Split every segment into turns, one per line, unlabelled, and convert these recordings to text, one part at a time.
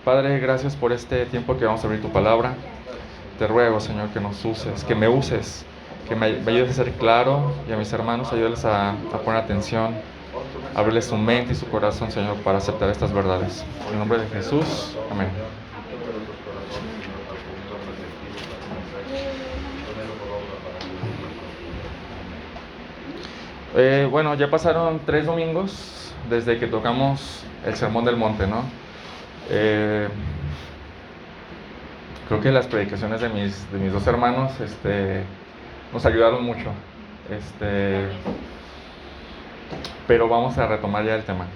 Padre, gracias por este tiempo que vamos a abrir tu palabra. Te ruego, Señor, que nos uses, que me uses, que me ayudes a ser claro y a mis hermanos ayúdales a poner atención, abrirles su mente y su corazón, Señor, para aceptar estas verdades. En el nombre de Jesús, amén. Bueno, ya pasaron 3 domingos desde que tocamos el Sermón del Monte, ¿no? Creo que las predicaciones de mis dos hermanos nos ayudaron mucho. Pero vamos a retomar ya el tema.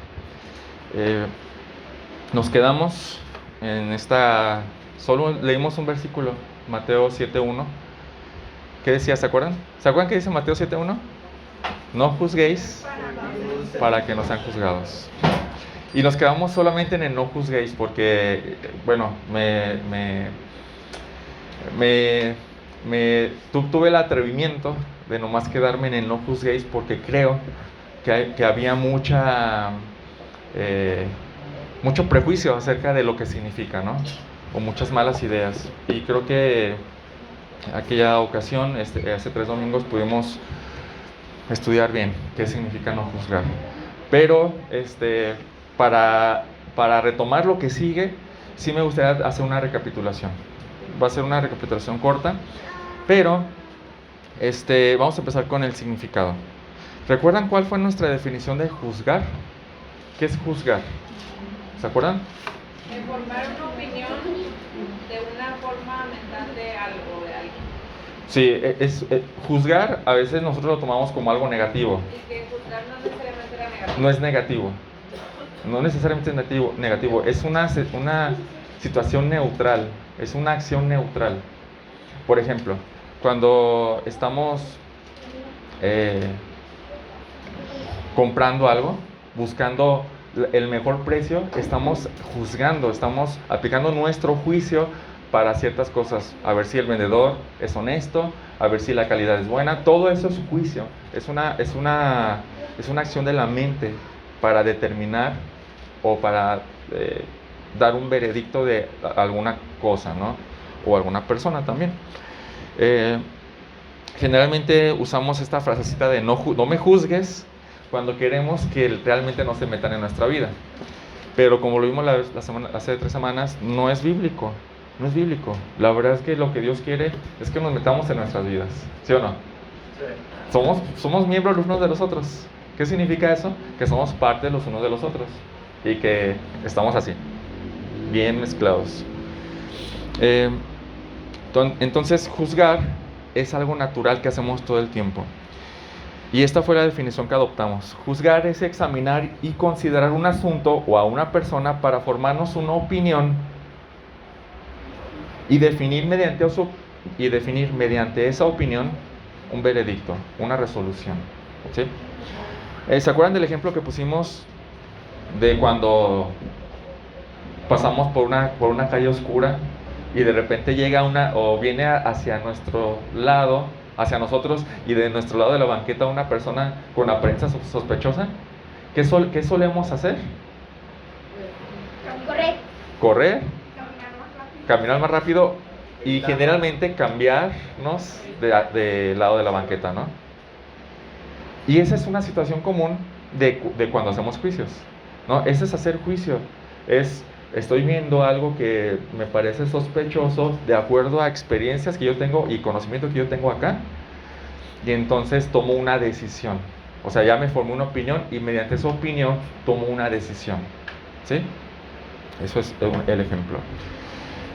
Nos quedamos en esta... Solo leímos un versículo, Mateo 7:1. ¿Qué decía? ¿Se acuerdan? ¿Se acuerdan qué dice Mateo 7:1? No juzguéis para que no sean juzgados. Y nos quedamos solamente en el no juzguéis porque, bueno, tuve el atrevimiento de nomás quedarme en el no juzguéis porque creo que había mucho prejuicio acerca de lo que significa, ¿no? O muchas malas ideas. Y creo que aquella ocasión, hace 3 domingos, pudimos estudiar bien qué significa no juzgar. Pero para retomar lo que sigue, sí me gustaría hacer una recapitulación. Va a ser una recapitulación corta, pero vamos a empezar con el significado. ¿Recuerdan cuál fue nuestra definición de juzgar? ¿Qué es juzgar? ¿Se acuerdan?
Formar una opinión de una forma mental de algo, de alguien.
Sí, juzgar a veces nosotros lo tomamos como algo negativo.
Y que juzgar no necesariamente era negativo.
No es negativo. No necesariamente es negativo. Es una situación neutral. Es una acción neutral. Por ejemplo, cuando estamos comprando algo, buscando el mejor precio, estamos juzgando, estamos aplicando nuestro juicio para ciertas cosas, a ver si el vendedor es honesto, a ver si la calidad es buena. Todo eso es juicio, es una acción de la mente para determinar o para dar un veredicto de alguna cosa, ¿no? O alguna persona también. Generalmente usamos esta frasecita de no me juzgues cuando queremos que realmente no se metan en nuestra vida. Pero como lo vimos hace 3 semanas, no es bíblico. No es bíblico. La verdad es que lo que Dios quiere es que nos metamos en nuestras vidas. ¿Sí o no? Sí. Somos miembros los unos de los otros. ¿Qué significa eso? Que somos parte los unos de los otros. Y que estamos así, bien mezclados. Entonces, juzgar es algo natural que hacemos todo el tiempo. Y esta fue la definición que adoptamos. Juzgar es examinar y considerar un asunto o a una persona para formarnos una opinión y definir mediante esa opinión un veredicto, una resolución. ¿Sí? ¿Se acuerdan del ejemplo que pusimos de cuando pasamos por una calle oscura y de repente llega viene hacia nuestro lado, hacia nosotros, y de nuestro lado de la banqueta una persona con apariencia sospechosa? ¿Qué solemos hacer? Correr, caminar más rápido y generalmente cambiarnos de lado de la banqueta, ¿no? Y esa es una situación común de cuando hacemos juicios, ¿no? Ese es hacer juicio. Estoy viendo algo que me parece sospechoso de acuerdo a experiencias que yo tengo y conocimiento que yo tengo acá, y entonces tomo una decisión. O sea, ya me formé una opinión y mediante esa opinión tomo una decisión. ¿Sí? Eso es el ejemplo.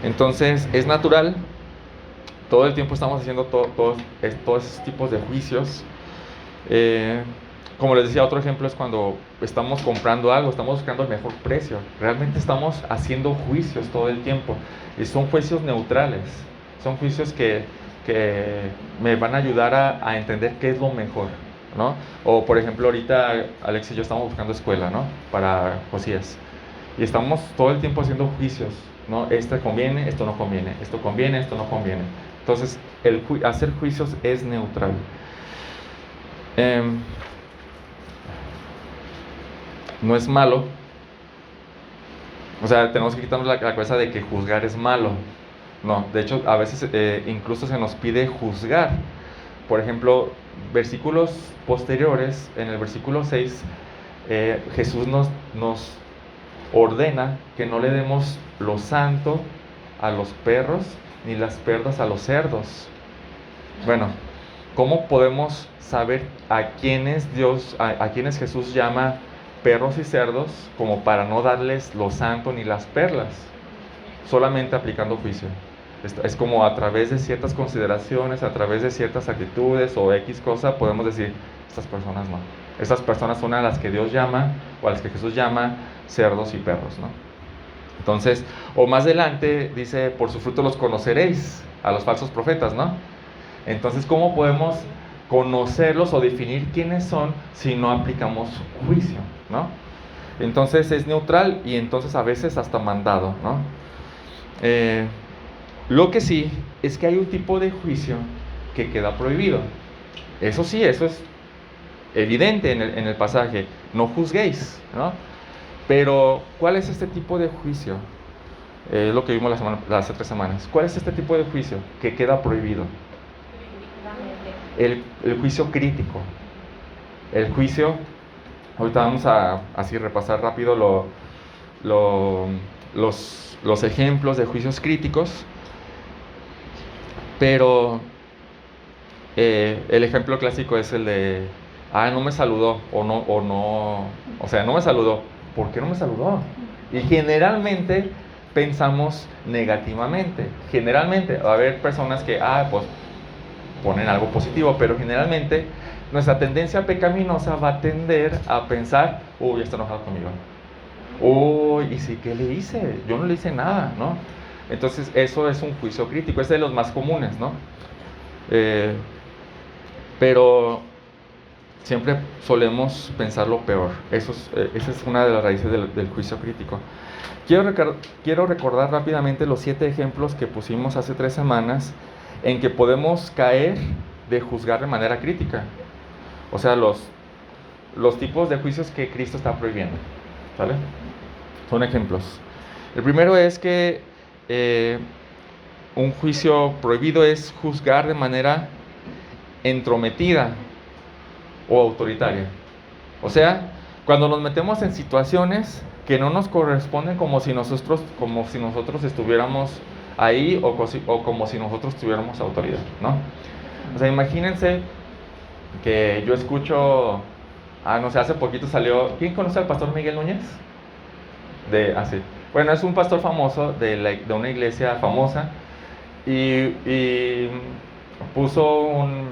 Entonces, es natural. Todo el tiempo estamos haciendo todos esos tipos de juicios. Como les decía, otro ejemplo es cuando estamos comprando algo, estamos buscando el mejor precio. Realmente estamos haciendo juicios todo el tiempo. Y son juicios neutrales. Son juicios que me van a ayudar a entender qué es lo mejor, ¿no? O por ejemplo, ahorita Alex y yo estamos buscando escuela, ¿no? Para Josías. Y estamos todo el tiempo haciendo juicios, ¿no? Esto conviene, esto no conviene, esto conviene, esto no conviene. Entonces, hacer juicios es neutral. No es malo O sea, tenemos que quitarnos la cabeza de que juzgar es malo. No, de hecho, a veces incluso se nos pide juzgar. Por ejemplo, versículos posteriores, en el versículo 6, Jesús nos ordena que no le demos lo santo a los perros ni las perlas a los cerdos. Bueno, ¿cómo podemos saber a quiénes a quienes Jesús llama perros y cerdos como para no darles lo santo ni las perlas? Solamente aplicando juicio. Es como a través de ciertas consideraciones, a través de ciertas actitudes o X cosa, podemos decir, estas personas no. Estas personas son a las que Dios llama, o a las que Jesús llama, cerdos y perros, ¿no? Entonces, o más adelante dice, por su fruto los conoceréis, a los falsos profetas, ¿no? Entonces, ¿cómo podemos conocerlos o definir quiénes son si no aplicamos juicio, ¿no? Entonces es neutral y entonces a veces hasta mandado, ¿no? Lo que sí es que hay un tipo de juicio que queda prohibido. Eso sí, eso es evidente en el pasaje. No juzguéis, ¿no? Pero, ¿cuál es este tipo de juicio? Lo que vimos hace 3 semanas. ¿Cuál es este tipo de juicio que queda prohibido? El juicio crítico. El juicio, ahorita vamos a así repasar rápido los ejemplos de juicios críticos. Pero el ejemplo clásico es el de, no me saludó, o sea, no me saludó. ¿Por qué no me saludó? Y generalmente pensamos negativamente. Generalmente va a haber personas que, pues ponen algo positivo, pero generalmente nuestra tendencia pecaminosa va a tender a pensar, ya está enojado conmigo. ¿Y sí qué le hice? Yo no le hice nada, ¿no? Entonces eso es un juicio crítico, es de los más comunes, ¿no? Pero siempre solemos pensar lo peor. Esa es una de las raíces del juicio crítico. Quiero recordar rápidamente los 7 ejemplos que pusimos hace 3 semanas en que podemos caer de juzgar de manera crítica. O sea, los tipos de juicios que Cristo está prohibiendo, ¿vale? Son ejemplos. El primero es que un juicio prohibido es juzgar de manera entrometida o autoritaria. O sea, cuando nos metemos en situaciones que no nos corresponden como si nosotros estuviéramos ahí o como si nosotros tuviéramos autoridad, ¿no? O sea, imagínense que yo escucho, no sé, hace poquito salió, ¿quién conoce al pastor Miguel Núñez? Bueno, es un pastor famoso de una iglesia famosa y puso un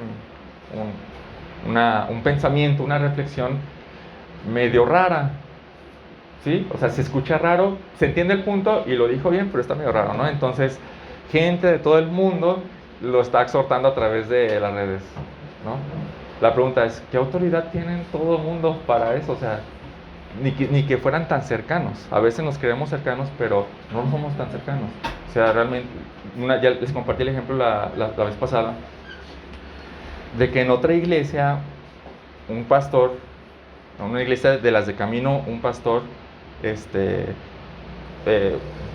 pensamiento, una reflexión medio rara, ¿sí? O sea, se escucha raro, se entiende el punto y lo dijo bien, pero está medio raro, ¿no? Entonces, gente de todo el mundo lo está exhortando a través de las redes, ¿no? La pregunta es, ¿qué autoridad tienen todo el mundo para eso? O sea, ni que fueran tan cercanos. A veces nos creemos cercanos, pero no somos tan cercanos. O sea, realmente, ya les compartí el ejemplo la vez pasada, de que en otra iglesia, un pastor, en una iglesia de las de Camino, un pastor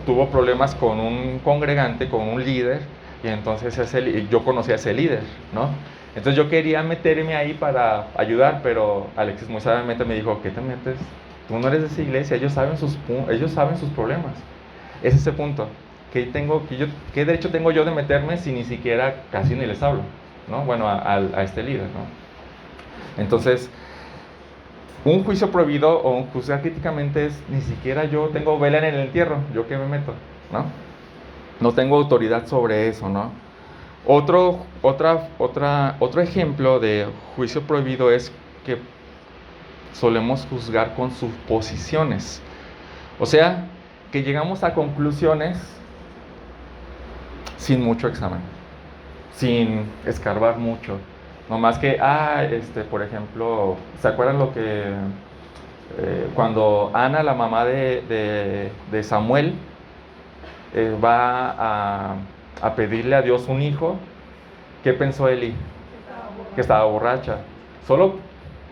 tuvo problemas con un congregante, con un líder, y entonces yo conocí a ese líder, ¿no? Entonces yo quería meterme ahí para ayudar, pero Alexis muy sabiamente me dijo, ¿qué te metes? Tú no eres de esa iglesia, ellos saben sus problemas. Es ese punto. ¿Qué derecho tengo yo de meterme si ni siquiera casi ni les hablo, ¿no? Bueno, a este líder, ¿no? Entonces, un juicio prohibido o un juzgar críticamente es, ni siquiera yo tengo vela en el entierro, ¿yo qué me meto? ¿No? No tengo autoridad sobre eso, ¿no? Otro ejemplo de juicio prohibido es que solemos juzgar con suposiciones. O sea, que llegamos a conclusiones sin mucho examen, sin escarbar mucho. No más que, por ejemplo, ¿se acuerdan lo que cuando Ana, la mamá de Samuel, va a pedirle a Dios un hijo? ¿Qué pensó Eli? Que estaba borracha. Solo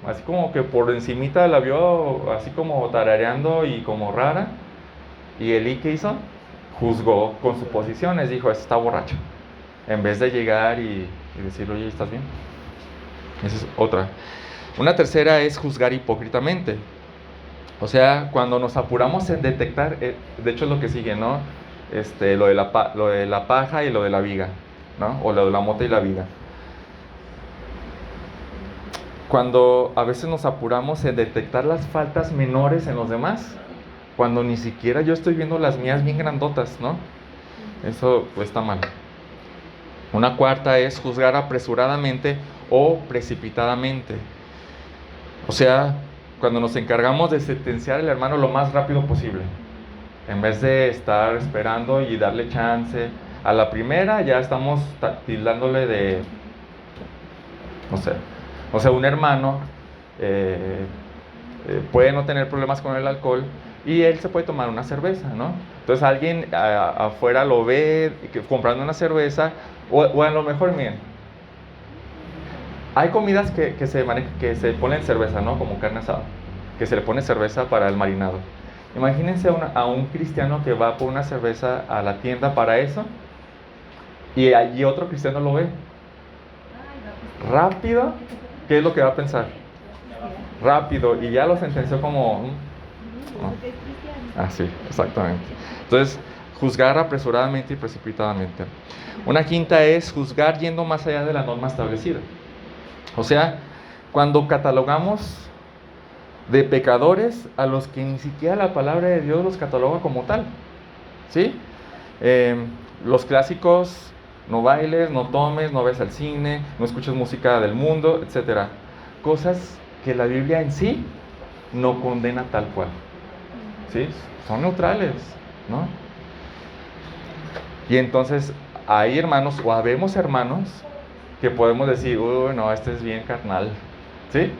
así como que por encimita la vio así como tarareando y como rara. ¿Y Elí qué hizo? Juzgó con suposiciones, dijo, este está borracho. En vez de llegar y decirle, oye, ¿estás bien? Esa es otra. Una tercera es juzgar hipócritamente. O sea, cuando nos apuramos en detectar, de hecho es lo que sigue, ¿no? Lo de la paja y lo de la viga, ¿no? O lo de la mota y la viga. Cuando a veces nos apuramos en detectar las faltas menores en los demás, cuando ni siquiera yo estoy viendo las mías bien grandotas, ¿no? Eso pues está mal. Una cuarta es juzgar apresuradamente o precipitadamente. O sea, cuando nos encargamos de sentenciar al hermano lo más rápido posible, en vez de estar esperando y darle chance. A la primera ya estamos tildándole de, no sé, o sea, un hermano puede no tener problemas con el alcohol y él se puede tomar una cerveza, ¿no? Entonces alguien afuera lo ve comprando una cerveza, o a lo mejor, miren, hay comidas que se ponen cerveza, ¿no? Como carne asada, que se le pone cerveza para el marinado. Imagínense a un cristiano que va por una cerveza a la tienda para eso, y allí otro cristiano lo ve. Rápido, ¿qué es lo que va a pensar? Rápido, y ya lo sentenció como... ¿no? Ah, sí, exactamente. Entonces, juzgar apresuradamente y precipitadamente. Una quinta es juzgar yendo más allá de la norma establecida. O sea, cuando catalogamos de pecadores a los que ni siquiera la palabra de Dios los cataloga como tal, ¿sí? Los clásicos, no bailes, no tomes, no ves al cine, no escuches música del mundo, etc. Cosas que la Biblia en sí no condena tal cual, ¿sí? Son neutrales, ¿no? Y entonces hay hermanos, o habemos hermanos, que podemos decir, uy, no, este es bien carnal, ¿sí?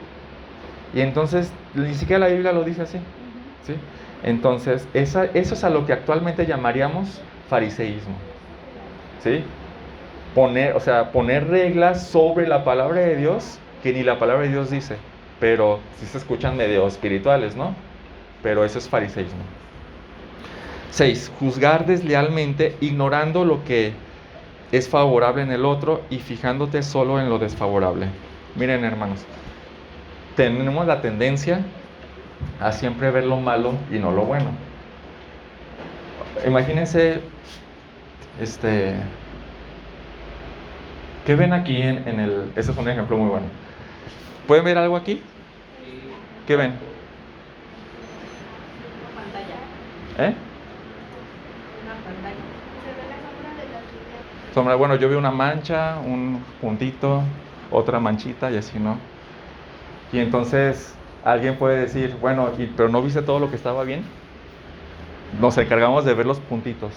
Y entonces, ni siquiera la Biblia lo dice así, ¿sí? Entonces, eso es a lo que actualmente llamaríamos fariseísmo, ¿sí? Poner reglas sobre la palabra de Dios que ni la palabra de Dios dice, pero sí se escuchan medio espirituales, ¿no? Pero eso es fariseísmo. 6. Juzgar deslealmente, ignorando lo que es favorable en el otro y fijándote solo en lo desfavorable. Miren, hermanos, tenemos la tendencia a siempre ver lo malo y no lo bueno. Imagínense, ¿qué ven aquí en el... Este es un ejemplo muy bueno. ¿Pueden ver algo aquí? ¿Qué ven?
Una pantalla.
¿Eh?
Una pantalla.
Sombra, bueno, yo veo una mancha, un puntito, otra manchita y así, ¿no? Y entonces alguien puede decir, bueno, pero ¿no viste todo lo que estaba bien? Nos encargamos de ver los puntitos.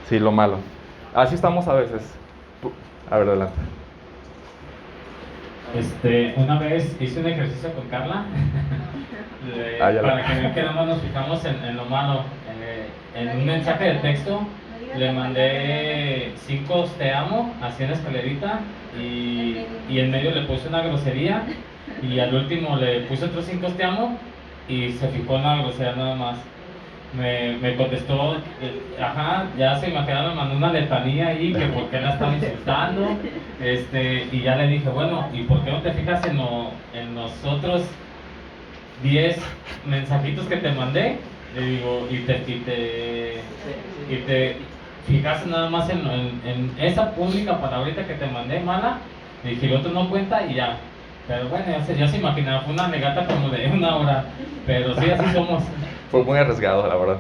Sí, lo malo. Así estamos a veces. A ver, adelante.
Una vez hice un ejercicio con Carla para que vean que nada más nos fijamos en lo malo. En un mensaje de texto le mandé 5 te amo, así en escalerita, y en medio le puse una grosería, y al último le puse otros 5 te amo, y se fijó en la grosería nada más. Me contestó, ya se imaginaron, me mandó una letanía ahí, que por qué la estaba insultando, y ya le dije, bueno, ¿y por qué no te fijas en los otros 10 mensajitos que te mandé? Le digo, y te fijas nada más en esa única palabrita que te mandé, mala. Le dije, el otro no cuenta y ya. Pero bueno, ya se imaginaba, fue una negata como de 1 hora, pero sí, así somos.
Fue muy arriesgado, la verdad.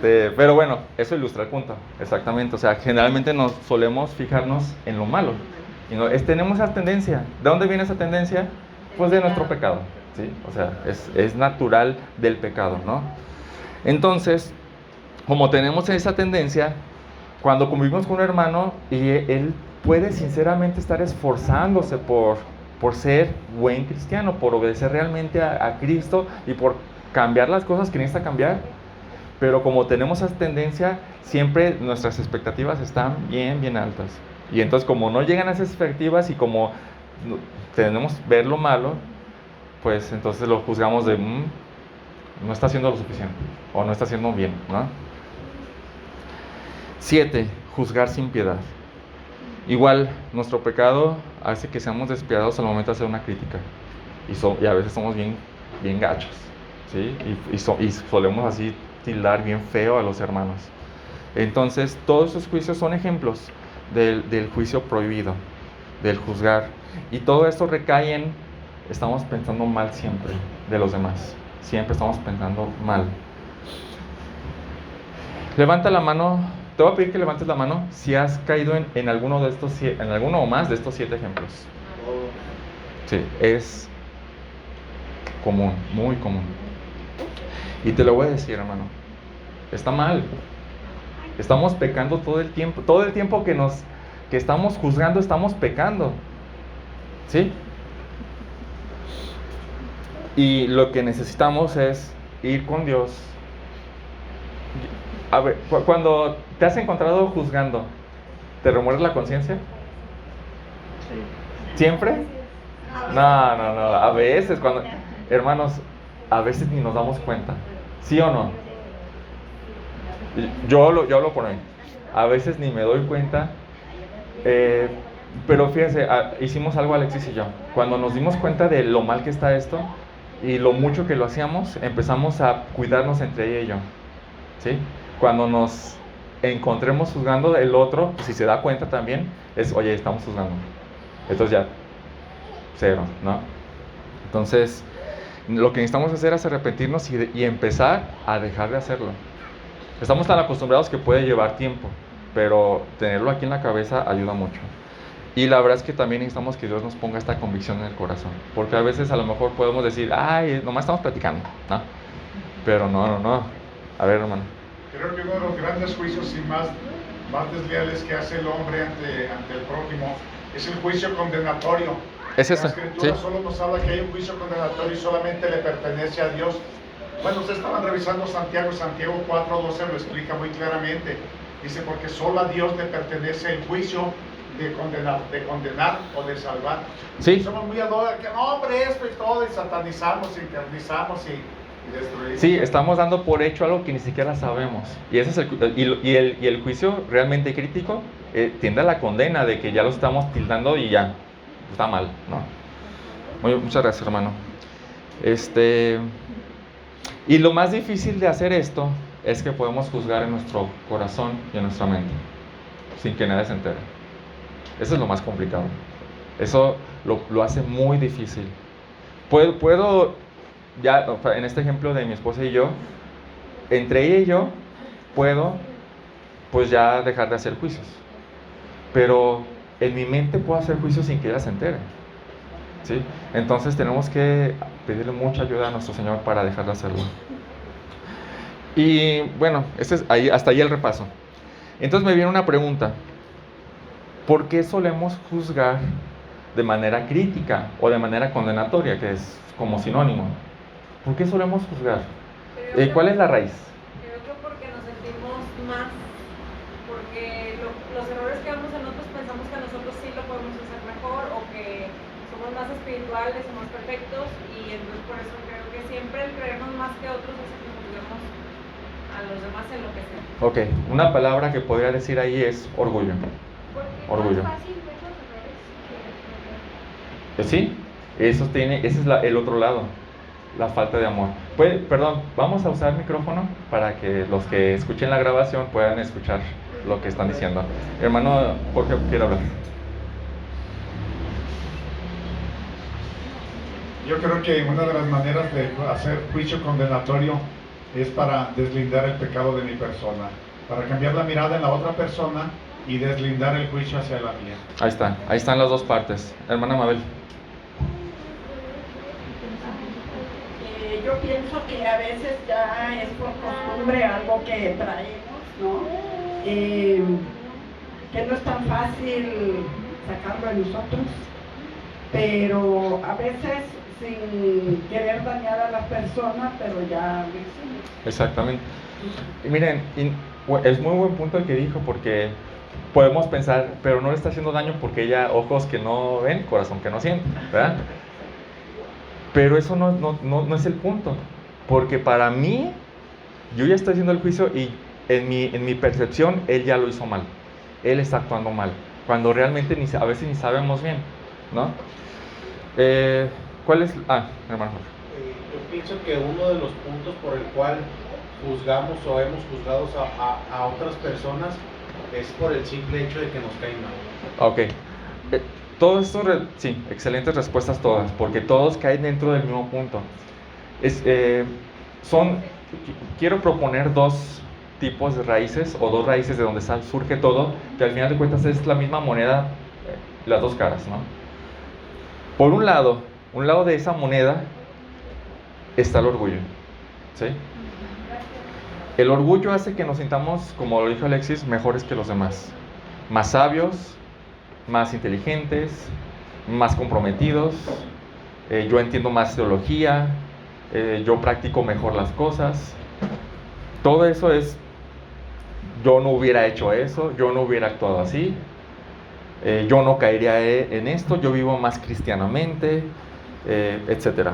Pero bueno, eso ilustra el punto, exactamente. O sea, generalmente nos solemos fijarnos en lo malo. Y tenemos esa tendencia. ¿De dónde viene esa tendencia? Pues de nuestro pecado, ¿sí? O sea, es natural del pecado, ¿no? Entonces, como tenemos esa tendencia, cuando convivimos con un hermano y él puede sinceramente estar esforzándose por ser buen cristiano, por obedecer realmente a Cristo y por cambiar las cosas que necesita cambiar, pero como tenemos esa tendencia, siempre nuestras expectativas están bien altas. Y entonces, como no llegan a esas expectativas y como tenemos ver lo malo, pues entonces lo juzgamos de, no está haciendo lo suficiente o no está haciendo bien, ¿no? 7. Juzgar sin piedad. Igual, nuestro pecado hace que seamos despiadados al momento de hacer una crítica. Y a veces somos bien gachos, ¿sí? Y solemos así tildar bien feo a los hermanos. Entonces, todos esos juicios son ejemplos del juicio prohibido, del juzgar. Y todo esto recae en, estamos pensando mal siempre de los demás. Siempre estamos pensando mal. Levanta la mano. Te voy a pedir que levantes la mano si has caído en alguno de estos, en alguno o más de estos 7 ejemplos. Sí, es común, muy común. Y te lo voy a decir, hermano. Está mal. Estamos pecando todo el tiempo. Todo el tiempo que estamos juzgando, estamos pecando. ¿Sí? Y lo que necesitamos es ir con Dios. A ver, cuando te has encontrado juzgando, ¿te remueves la conciencia? Sí. ¿Siempre? No. A veces, hermanos, a veces ni nos damos cuenta. ¿Sí o no? Yo hablo por mí. A veces ni me doy cuenta. Pero fíjense, hicimos algo Alexis y yo. Cuando nos dimos cuenta de lo mal que está esto y lo mucho que lo hacíamos, empezamos a cuidarnos entre ella y yo. ¿Sí? Cuando nos encontremos juzgando, el otro, si se da cuenta también, es, oye, estamos juzgando. Entonces ya, 0, ¿no? Entonces, lo que necesitamos hacer es arrepentirnos y empezar a dejar de hacerlo. Estamos tan acostumbrados que puede llevar tiempo, pero tenerlo aquí en la cabeza ayuda mucho. Y la verdad es que también necesitamos que Dios nos ponga esta convicción en el corazón, porque a veces a lo mejor podemos decir, ay, nomás estamos platicando, ¿no? Pero no. A ver, hermano.
Creo que uno de los grandes juicios y más desleales que hace el hombre ante el prójimo es el juicio condenatorio.
Es eso.
La Escritura
¿Sí?
solo nos habla que hay un juicio condenatorio y solamente le pertenece a Dios. Bueno, ustedes estaban revisando Santiago 4:12 lo explica muy claramente. Dice, porque solo a Dios le pertenece el juicio de condenar o de salvar.
Sí.
Somos muy adorados, que no, hombre, esto y todo, y satanizamos, y eternizamos y destruimos.
Sí, estamos dando por hecho algo que ni siquiera sabemos. Y ese es el juicio realmente crítico tiende a la condena de que ya lo estamos tildando y ya está mal, ¿no? Muchas gracias, hermano. Y lo más difícil de hacer esto es que podemos juzgar en nuestro corazón y en nuestra mente sin que nadie se entere. Eso es lo más complicado. Eso lo hace muy difícil. Puedo ya, en este ejemplo de mi esposa y yo, entre ella y yo, puedo pues ya dejar de hacer juicios. Pero en mi mente puedo hacer juicios sin que ella se entere. ¿Sí? Entonces tenemos que pedirle mucha ayuda a nuestro Señor para dejar de hacerlo. Y bueno, hasta ahí el repaso. Entonces me viene una pregunta. ¿Por qué solemos juzgar de manera crítica o de manera condenatoria, que es como sinónimo? ¿Por qué solemos juzgar? ¿Cuál es la raíz?
Creo que porque nos sentimos más, porque los errores que vemos en otros pensamos que nosotros sí lo podemos hacer mejor o que somos más espirituales, somos perfectos y entonces por eso creo que siempre el creernos más que otros hace que juzguemos a los demás en lo que sea.
Ok, una palabra que podría decir ahí es orgullo. Orgullo. Sí, ese es el otro lado, la falta de amor. Perdón, vamos a usar el micrófono para que los que escuchen la grabación puedan escuchar lo que están diciendo. Hermano Jorge, quiere hablar.
Yo creo que una de las maneras de hacer juicio condenatorio es para deslindar el pecado de mi persona, para cambiar la mirada en la otra persona y deslindar el juicio hacia la mía.
Ahí están las dos partes. Hermana Mabel.
Yo pienso que a veces ya es por costumbre algo que traemos, ¿no? Que no es tan fácil sacarlo de nosotros, pero a veces sin querer dañar a la persona, pero ya lo hicimos.
Exactamente. Y miren, es muy buen punto el que dijo, porque podemos pensar, pero no le está haciendo daño porque ella, ojos que no ven, corazón que no siente, ¿verdad? Pero eso no es el punto. Porque para mí, yo ya estoy haciendo el juicio y en mi percepción, él ya lo hizo mal. Él está actuando mal. Cuando realmente a veces ni sabemos bien, ¿no? ¿Cuál es? Hermano.
Yo pienso que uno de los puntos por el cual juzgamos o hemos juzgado a otras personas es por el simple hecho de que nos caen mal.
Ok. Todo esto, sí, excelentes respuestas todas, porque todos caen dentro del mismo punto. Quiero proponer dos tipos de raíces, o dos raíces de donde surge todo, que al final de cuentas es la misma moneda, las dos caras, ¿no? Por un lado de esa moneda está el orgullo, ¿sí? El orgullo hace que nos sintamos, como lo dijo Alexis, mejores que los demás, más sabios, más inteligentes, más comprometidos, yo entiendo más teología, yo practico mejor las cosas. Todo eso es, yo no hubiera hecho eso, yo no hubiera actuado así, yo no caería en esto, yo vivo más cristianamente, etc.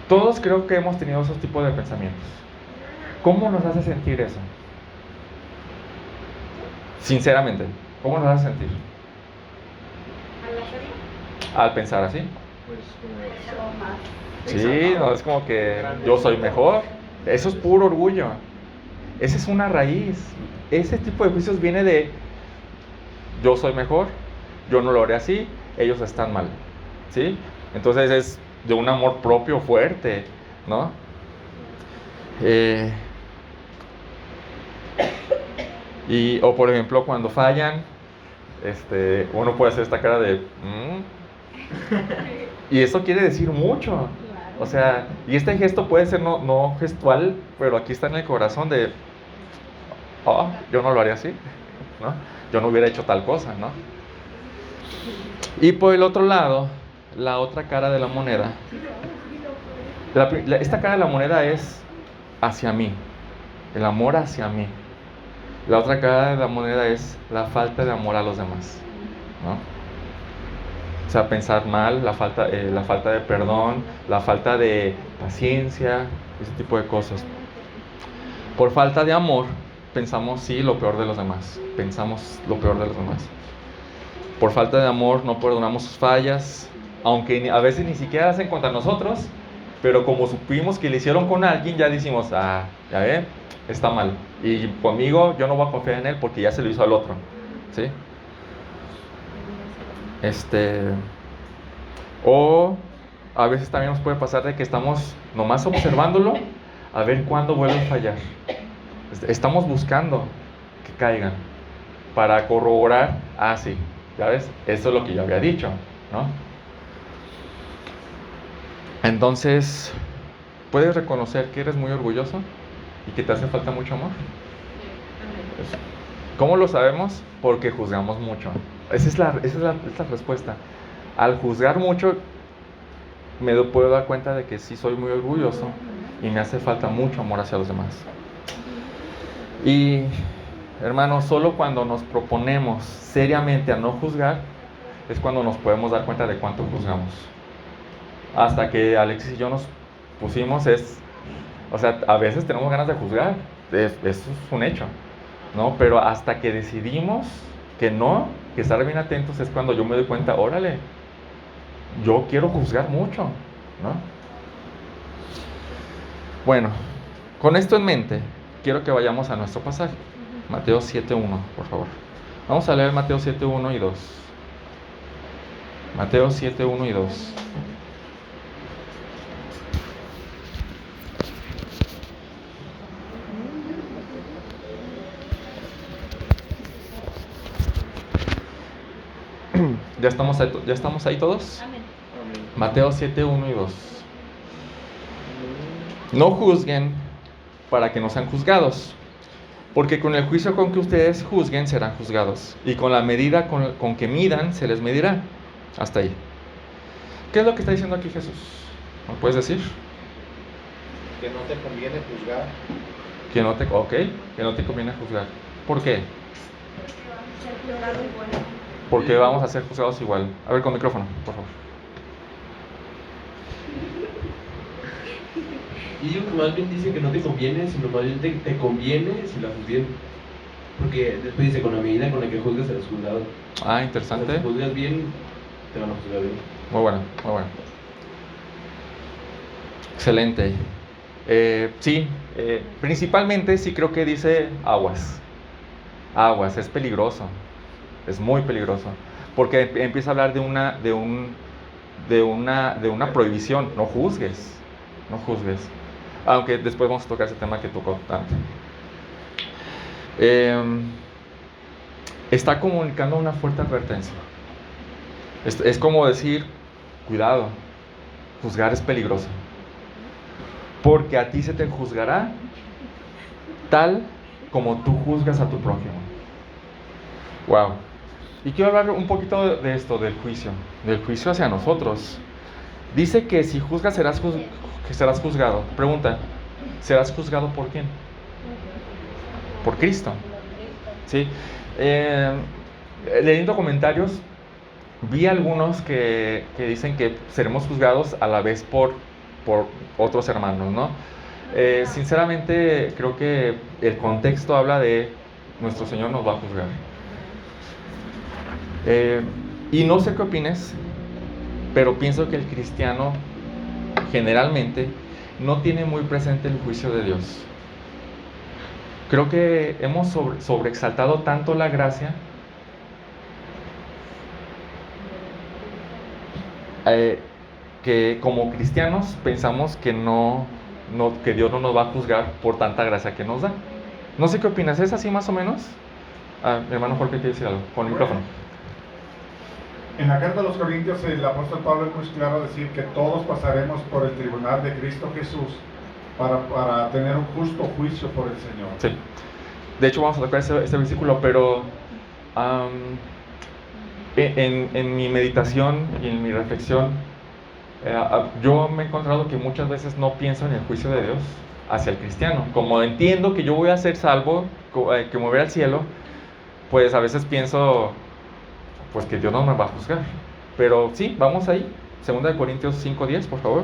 Todos creo que hemos tenido esos tipos de pensamientos. ¿Cómo nos hace sentir eso? Sinceramente, ¿cómo nos hace sentir? Al pensar así. Sí, no, es como que yo soy mejor. Eso es puro orgullo. Esa es una raíz. Ese tipo de juicios viene de yo soy mejor, yo no lo haré así, ellos están mal, ¿sí? Entonces es de un amor propio fuerte, ¿no? O por ejemplo, cuando fallan, uno puede hacer esta cara de y eso quiere decir mucho. O sea, y este gesto puede ser no gestual, pero aquí está en el corazón de yo no lo haría así, ¿no? Yo no hubiera hecho tal cosa, ¿no? Y por el otro lado, la otra cara de la moneda, esta cara de la moneda es hacia mí, el amor hacia mí. La otra cara de la moneda es la falta de amor a los demás, ¿no? O sea, pensar mal, la falta de perdón, la falta de paciencia, ese tipo de cosas. Por falta de amor, pensamos lo peor de los demás. Pensamos lo peor de los demás. Por falta de amor, no perdonamos sus fallas, aunque a veces ni siquiera hacen contra nosotros, pero como supimos que le hicieron con alguien, ya decimos, ya ve, está mal. Y conmigo, yo no voy a confiar en él porque ya se lo hizo al otro, ¿sí? O a veces también nos puede pasar de que estamos nomás observándolo a ver cuándo vuelve a fallar. Estamos buscando que caigan para corroborar, sí, ya ves, eso es lo que yo había dicho, ¿no? Entonces, ¿puedes reconocer que eres muy orgulloso y que te hace falta mucho amor? ¿Cómo lo sabemos? Porque juzgamos mucho. Esa es la respuesta. Al juzgar mucho, me puedo dar cuenta de que sí soy muy orgulloso y me hace falta mucho amor hacia los demás. Y, hermanos, solo cuando nos proponemos seriamente a no juzgar, es cuando nos podemos dar cuenta de cuánto juzgamos. Hasta que Alexis y yo nos pusimos, o sea, a veces tenemos ganas de juzgar, eso es un hecho, ¿no? Pero hasta que decidimos que estar bien atentos, es cuando yo me doy cuenta, órale, yo quiero juzgar mucho, ¿no? Bueno, con esto en mente, quiero que vayamos a nuestro pasaje, Mateo 7:1, por favor. Vamos a leer Mateo 7:1 y 2. Mateo 7:1 y 2. ¿Ya estamos ahí todos?
Amén.
Mateo 7:1 y 2. No juzguen para que no sean juzgados, porque con el juicio con que ustedes juzguen serán juzgados, y con la medida con que midan se les medirá. Hasta ahí. ¿Qué es lo que está diciendo aquí Jesús? ¿Me puedes decir?
Que no te conviene juzgar.
Que no te conviene juzgar. ¿Por qué? Porque vamos a ser juzgados igual. A ver, con micrófono, por favor.
Aquí digo que más bien dice que no te conviene, sino más bien te conviene si lo haces bien. Porque después dice, con la medida con la que juzgas serás juzgado.
Ah, interesante.
Si juzgas bien, te van a juzgar bien.
Muy bueno, muy bueno. Excelente. Sí, principalmente sí creo que dice aguas. Aguas, es peligroso. Es muy peligroso. Porque empieza a hablar de una prohibición. No juzgues. No juzgues. Aunque después vamos a tocar ese tema que tocó tanto. Está comunicando una fuerte advertencia. Es como decir, cuidado, juzgar es peligroso. Porque a ti se te juzgará tal como tú juzgas a tu prójimo. Wow. Y quiero hablar un poquito de esto, del juicio hacia nosotros. Dice que si juzgas serás juzgado. Pregunta, ¿serás juzgado por quién? Por Cristo. ¿Sí? Leyendo comentarios, vi algunos que dicen que seremos juzgados a la vez por otros hermanos, ¿no? Sinceramente, creo que el contexto habla de nuestro Señor nos va a juzgar. Y no sé qué opines, pero pienso que el cristiano generalmente no tiene muy presente el juicio de Dios. Creo que hemos sobreexaltado tanto la gracia que como cristianos pensamos que que Dios no nos va a juzgar por tanta gracia que nos da. No sé qué opinas, ¿es así más o menos? Mi hermano Jorge quiere decir algo, con el micrófono.
En la carta a los Corintios el apóstol Pablo es muy claro a decir que todos pasaremos por el tribunal de Cristo Jesús para tener un justo juicio por el Señor.
Sí. De hecho vamos a tocar este versículo, pero en mi meditación y en mi reflexión yo me he encontrado que muchas veces no pienso en el juicio de Dios hacia el cristiano. Como entiendo que yo voy a ser salvo, que me voy al cielo, pues a veces pienso pues que Dios no me va a juzgar. Pero sí, vamos ahí. 2 Corintios 5:10, por favor.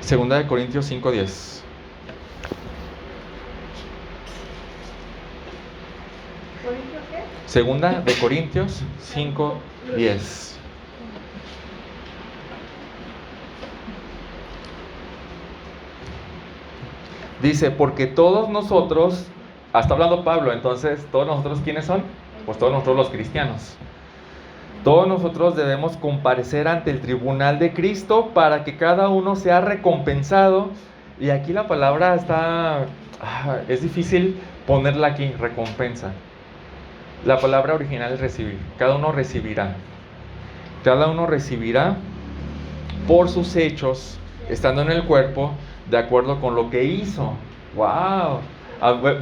2 Corintios 5:10. Segunda de Corintios 5:10. Dice, porque todos nosotros, está hablando Pablo, entonces, ¿todos nosotros quiénes son? Pues todos nosotros los cristianos. Todos nosotros debemos comparecer ante el tribunal de Cristo para que cada uno sea recompensado. Y aquí la palabra es difícil ponerla aquí, recompensa. La palabra original es recibir. Cada uno recibirá. Cada uno recibirá por sus hechos, estando en el cuerpo, de acuerdo con lo que hizo. ¡Wow!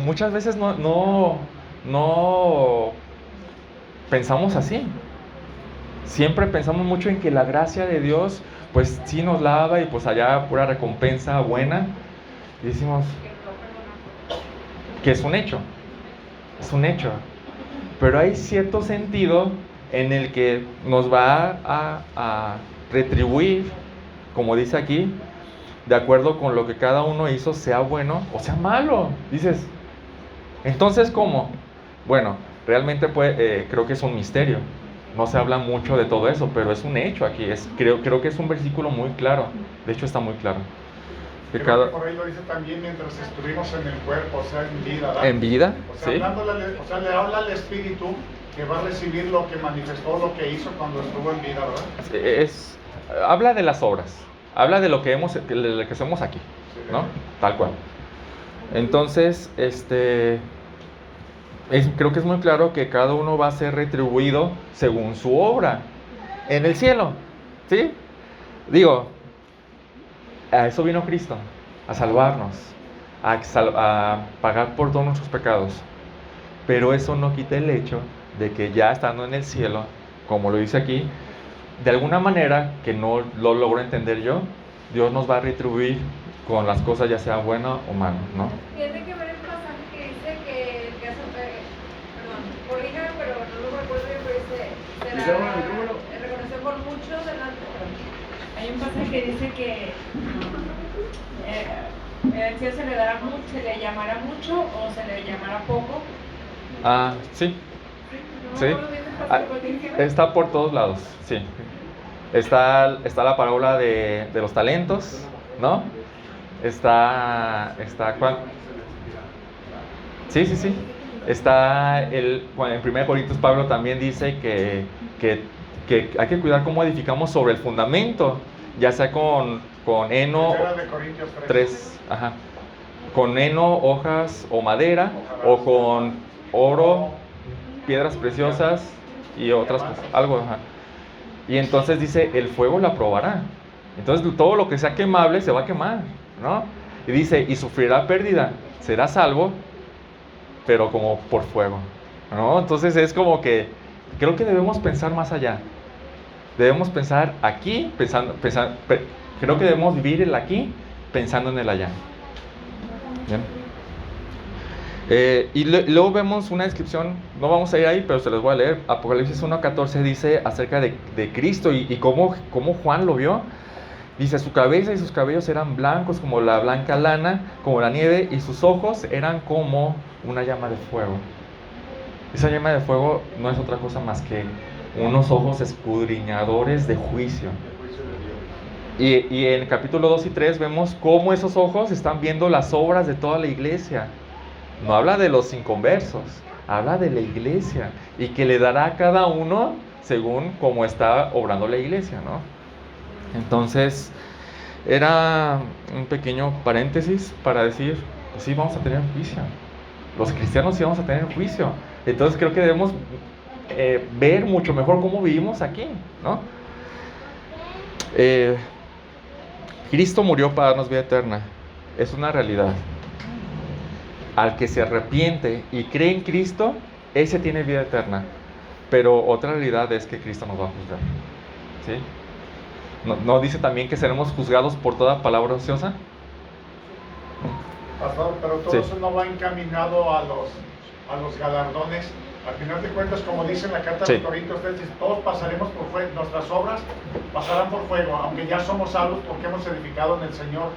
Muchas veces no pensamos así. Siempre pensamos mucho en que la gracia de Dios, pues sí nos lava y pues allá pura recompensa buena. Y decimos que es un hecho. Es un hecho. Pero hay cierto sentido en el que nos va a retribuir, como dice aquí, de acuerdo con lo que cada uno hizo, sea bueno o sea malo. Dices, entonces, ¿cómo? Bueno, realmente creo que es un misterio. No se habla mucho de todo eso, pero es un hecho aquí. Creo que es un versículo muy claro. De hecho, está muy claro.
Que por ahí lo dice también mientras estuvimos en el cuerpo, o sea, en vida, ¿verdad?
En vida,
o sea,
sí.
Le habla al Espíritu que va a recibir lo que manifestó, lo que hizo cuando estuvo en vida, ¿verdad?
Habla de las obras, habla de lo que hacemos aquí, ¿no? Tal cual. Entonces, creo que es muy claro que cada uno va a ser retribuido según su obra en el cielo, ¿sí? Digo, a eso vino Cristo, a salvarnos, a pagar por todos nuestros pecados. Pero eso no quita el hecho de que ya estando en el cielo, como lo dice aquí, de alguna manera que no lo logro entender yo, Dios nos va a retribuir con las cosas, ya sea bueno o malo, ¿no?
Tiene que ver el pasaje que dice que el que hace, corrígame, pero no lo recuerdo, pero dice, será reconocido por muchos delante.
Hay un pasaje que dice que
En el cielo se le llamará mucho o se le llamará poco.
Ah, sí. Sí. Está por todos lados, sí. Está la parábola de los talentos, ¿no? Está sí. Está en 1 Corintios Pablo también dice que hay que cuidar cómo edificamos sobre el fundamento, ya sea con heno,
Primera de Corintios
3, ajá, con heno, hojas o madera, o con oro, piedras preciosas y otras cosas, algo, ajá. Y entonces dice, el fuego la probará. Entonces todo lo que sea quemable se va a quemar, ¿no? Y dice, y sufrirá pérdida, será salvo, pero como por fuego, ¿no? Entonces es como que creo que debemos pensar más allá. Debemos pensar aquí, creo que debemos vivir el aquí pensando en el allá. Bien. Y luego vemos una descripción, no vamos a ir ahí, pero se los voy a leer. Apocalipsis 1:14 dice acerca de Cristo y cómo Juan lo vio. Dice, su cabeza y sus cabellos eran blancos como la blanca lana, como la nieve, y sus ojos eran como una llama de fuego. Esa llama de fuego no es otra cosa más que unos ojos escudriñadores de juicio. Y en el capítulo 2 y 3 vemos cómo esos ojos están viendo las obras de toda la iglesia. No habla de los inconversos, habla de la iglesia, y que le dará a cada uno según cómo está obrando la iglesia, ¿no? Entonces, era un pequeño paréntesis para decir, pues sí, vamos a tener juicio. Los cristianos sí vamos a tener juicio. Entonces creo que debemos ver mucho mejor cómo vivimos aquí, ¿no? Cristo murió para darnos vida eterna. Es una realidad. Al que se arrepiente y cree en Cristo, ese tiene vida eterna. Pero otra realidad es que Cristo nos va a juzgar, ¿sí? ¿No dice también que seremos juzgados por toda palabra ociosa?
Pastor, pero todo eso no va encaminado a los galardones. Al final de cuentas, como dice en la carta de Corintios, todos pasaremos por fuego, nuestras obras pasarán por fuego, aunque ya somos salvos porque hemos edificado en el Señor.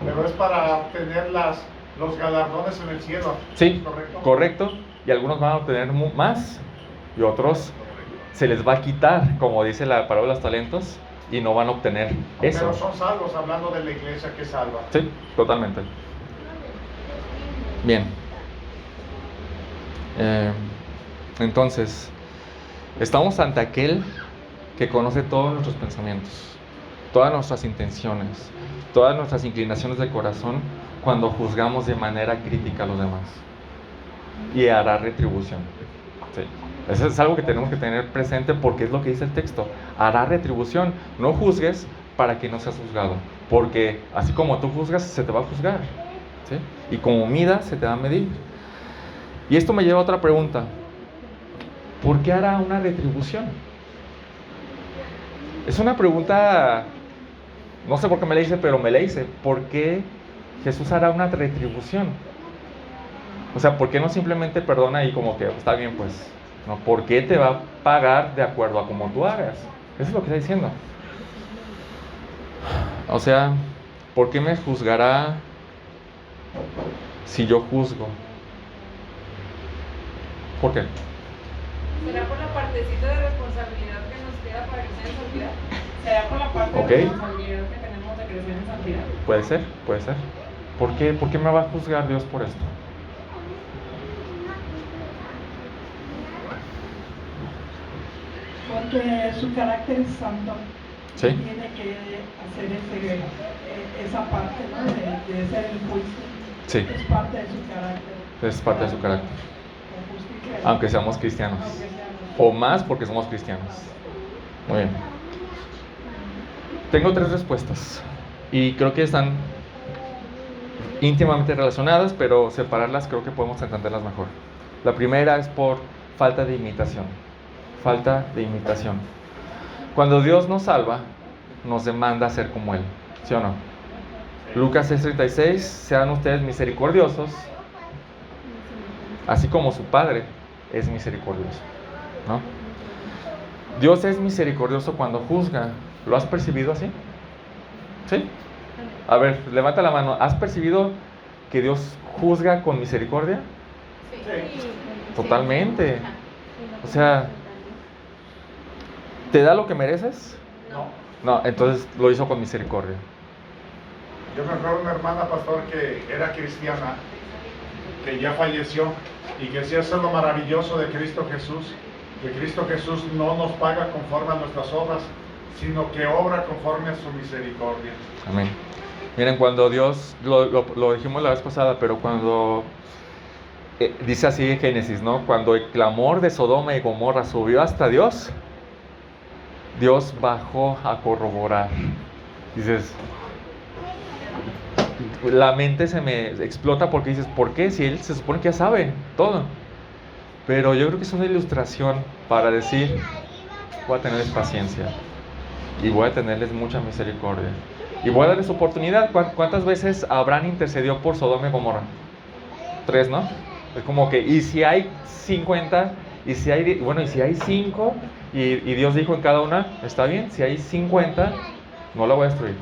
Pero es para obtener los galardones en el cielo.
Sí, correcto. Y algunos van a obtener más y otros se les va a quitar, como dice la parábola de los talentos, y no van a obtener eso.
Pero son salvos, hablando de la iglesia que salva.
Sí, totalmente. Bien. Entonces, estamos ante aquel que conoce todos nuestros pensamientos, todas nuestras intenciones, todas nuestras inclinaciones de corazón cuando juzgamos de manera crítica a los demás. Y hará retribución. Sí. Eso es algo que tenemos que tener presente porque es lo que dice el texto. Hará retribución. No juzgues para que no seas juzgado. Porque así como tú juzgas, se te va a juzgar, ¿sí? Y como midas, se te va a medir. Y esto me lleva a otra pregunta. ¿Por qué hará una retribución? Es una pregunta, no sé por qué me la hice, pero me la hice. ¿Por qué Jesús hará una retribución? O sea, ¿por qué no simplemente perdona y como que está bien, pues? No, ¿por qué te va a pagar de acuerdo a como tú hagas? Eso es lo que está diciendo. O sea, ¿por qué me juzgará si yo juzgo? ¿Por qué?
¿Será por la partecita de responsabilidad que nos queda para crecer en santidad? ¿Será por la parte de responsabilidad que tenemos de crecer en santidad?
Puede ser, puede ser. ¿Por qué me va a juzgar Dios por esto?
Porque su carácter es santo.
¿Sí?
Tiene que hacer esa parte, ¿no? de hacer el juicio.
Sí.
Es parte de su carácter.
Es parte de su carácter.
Justicia.
Aunque seamos cristianos. O más porque somos cristianos. Muy bien. Tengo 3 respuestas. Y creo que están íntimamente relacionadas, pero separarlas creo que podemos entenderlas mejor. La primera es por falta de imitación. Falta de imitación. Cuando Dios nos salva, nos demanda ser como Él, ¿sí o no? Lucas 6:36, sean ustedes misericordiosos, así como su Padre es misericordioso, ¿no? Dios es misericordioso cuando juzga. ¿Lo has percibido así? ¿Sí? A ver, levanta la mano. ¿Has percibido que Dios juzga con misericordia?
Sí.
Totalmente. O sea, ¿te da lo que mereces?
No.
No, entonces lo hizo con misericordia.
Yo me acuerdo de una hermana, pastor, que era cristiana, que ya falleció, y que decía: eso es lo maravilloso de Cristo Jesús, que Cristo Jesús no nos paga conforme a nuestras obras, sino que obra conforme a su misericordia.
Amén. Miren, cuando Dios, lo dijimos la vez pasada, pero cuando, dice así en Génesis, ¿no? Cuando el clamor de Sodoma y Gomorra subió hasta Dios, Dios bajó a corroborar. Dices, la mente se me explota porque dices, ¿por qué? Si Él se supone que ya sabe todo. Pero yo creo que es una ilustración para decir, voy a tenerles paciencia y voy a tenerles mucha misericordia y voy a darles oportunidad. ¿Cuántas veces Abraham intercedió por Sodoma y Gomorra? 3, ¿no? Es como que, y si hay 50, y si hay, bueno, y si hay 5, y Dios dijo en cada una, está bien, si hay 50, no la voy a destruir.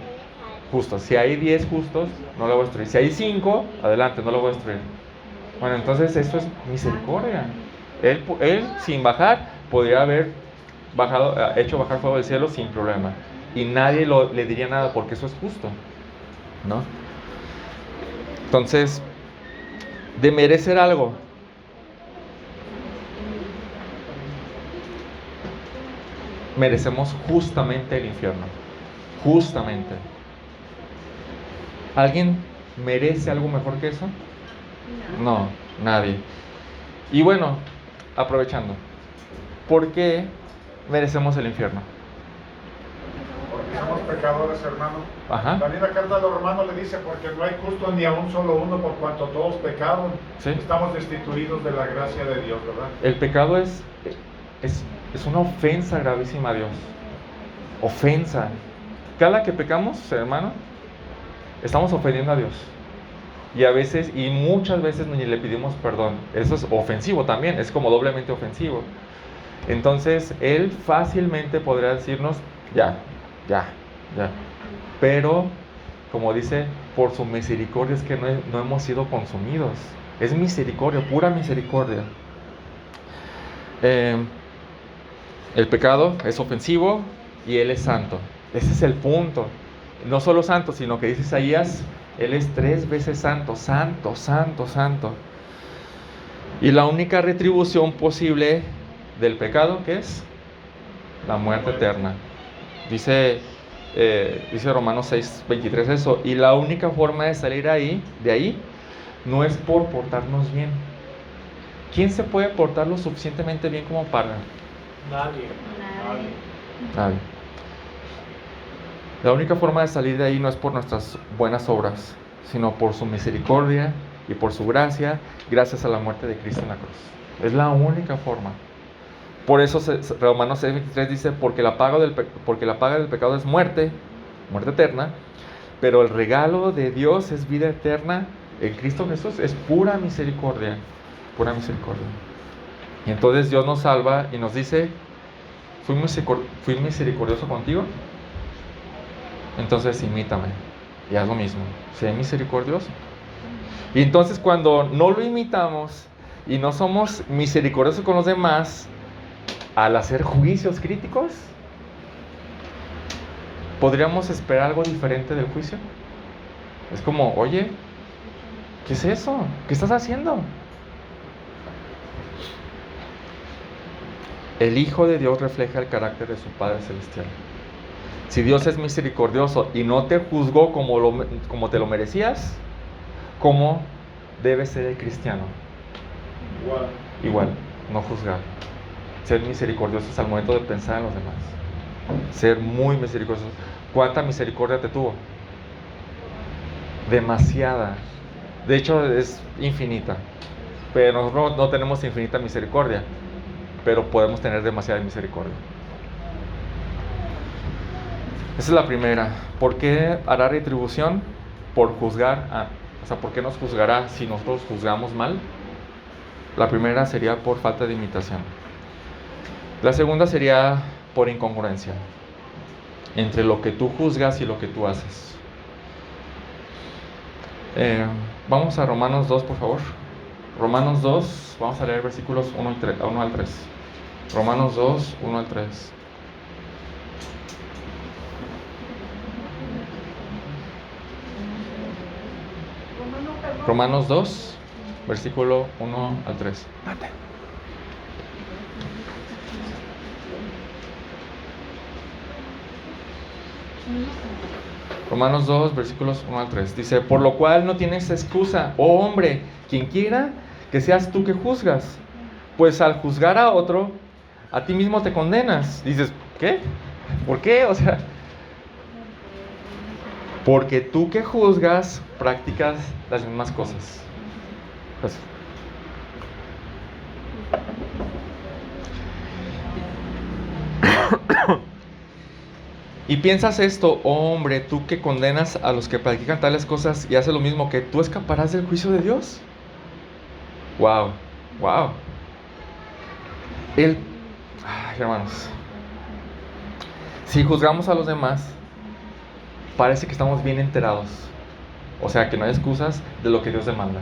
Justos. Si hay 10 justos, no la voy a destruir. Si hay 5, adelante, no la voy a destruir. Bueno, entonces eso es misericordia. Él sin bajar, podría haber hecho bajar fuego del cielo sin problema. Y nadie le diría nada porque eso es justo, ¿no? Entonces, de merecer algo, merecemos justamente el infierno. Justamente. ¿Alguien merece algo mejor que eso? No, nadie. Y bueno, aprovechando, ¿por qué merecemos el infierno?
Porque somos pecadores, hermano.
Ajá.
También la carta de los Romanos le dice: porque no hay justo ni a un solo uno, por cuanto todos pecaron.
Sí.
Estamos destituidos de la gracia de Dios, ¿verdad?
El pecado es una ofensa gravísima a Dios. Ofensa. Cada que pecamos, hermano, estamos ofendiendo a Dios. Y a veces, y muchas veces, ni le pedimos perdón. Eso es ofensivo también, es como doblemente ofensivo. Entonces, Él fácilmente podría decirnos, ya. Pero, como dice, por su misericordia es que no hemos sido consumidos. Es misericordia, pura misericordia. El pecado es ofensivo y Él es santo. Ese es el punto. No solo santo, sino que dice Isaías, Él es 3 veces santo, santo, santo, santo. Y la única retribución posible del pecado, ¿qué es? La muerte eterna. Dice Romanos 6:23 eso. Y la única forma de salir de ahí, no es por portarnos bien. ¿Quién se puede portar lo suficientemente bien como para?
Nadie.
Nadie. La única forma de salir de ahí no es por nuestras buenas obras, sino por su misericordia y por su gracia, gracias a la muerte de Cristo en la cruz. Es la única forma. Por eso Romanos 6:23 dice, porque la paga del pecado es muerte eterna, pero el regalo de Dios es vida eterna en Cristo Jesús. Es pura misericordia. Y entonces Dios nos salva y nos dice, fui misericordioso contigo, entonces imítame y haz lo mismo, sé misericordioso. Y entonces cuando no lo imitamos y no somos misericordiosos con los demás, al hacer juicios críticos, ¿podríamos esperar algo diferente del juicio? Es como, oye, ¿qué es eso? ¿Qué estás haciendo? El Hijo de Dios refleja el carácter de su Padre Celestial. Si Dios es misericordioso y no te juzgó como te lo merecías, ¿cómo debe ser el cristiano? Igual, no juzgar. Ser misericordiosos al momento de pensar en los demás. Ser muy misericordiosos. ¿Cuánta misericordia te tuvo? Demasiada. De hecho, es infinita. Pero nosotros no tenemos infinita misericordia, pero podemos tener demasiada misericordia. Esa es la primera. ¿Por qué hará retribución? Por juzgar. ¿Por qué nos juzgará si nosotros juzgamos mal? La primera sería por falta de imitación. La segunda sería por incongruencia entre lo que tú juzgas y lo que tú haces. Vamos a Romanos 2, por favor. Romanos 2, vamos a leer versículos 1 al 3. Romanos 2, 1 al 3. Romanos 2, versículo 1 al 3. Romanos 2, versículos 1 al 3. Dice, por lo cual no tienes excusa, oh hombre, quien quiera que seas tú que juzgas. Pues al juzgar a otro, a ti mismo te condenas. Dices, ¿qué? ¿Por qué? O sea, porque tú que juzgas, practicas las mismas cosas. Pues, y piensas esto, oh hombre, tú que condenas a los que practican tales cosas y haces lo mismo, que tú escaparás del juicio de Dios. Wow, wow. Hermanos, si juzgamos a los demás, parece que estamos bien enterados. O sea, que no hay excusas de lo que Dios demanda.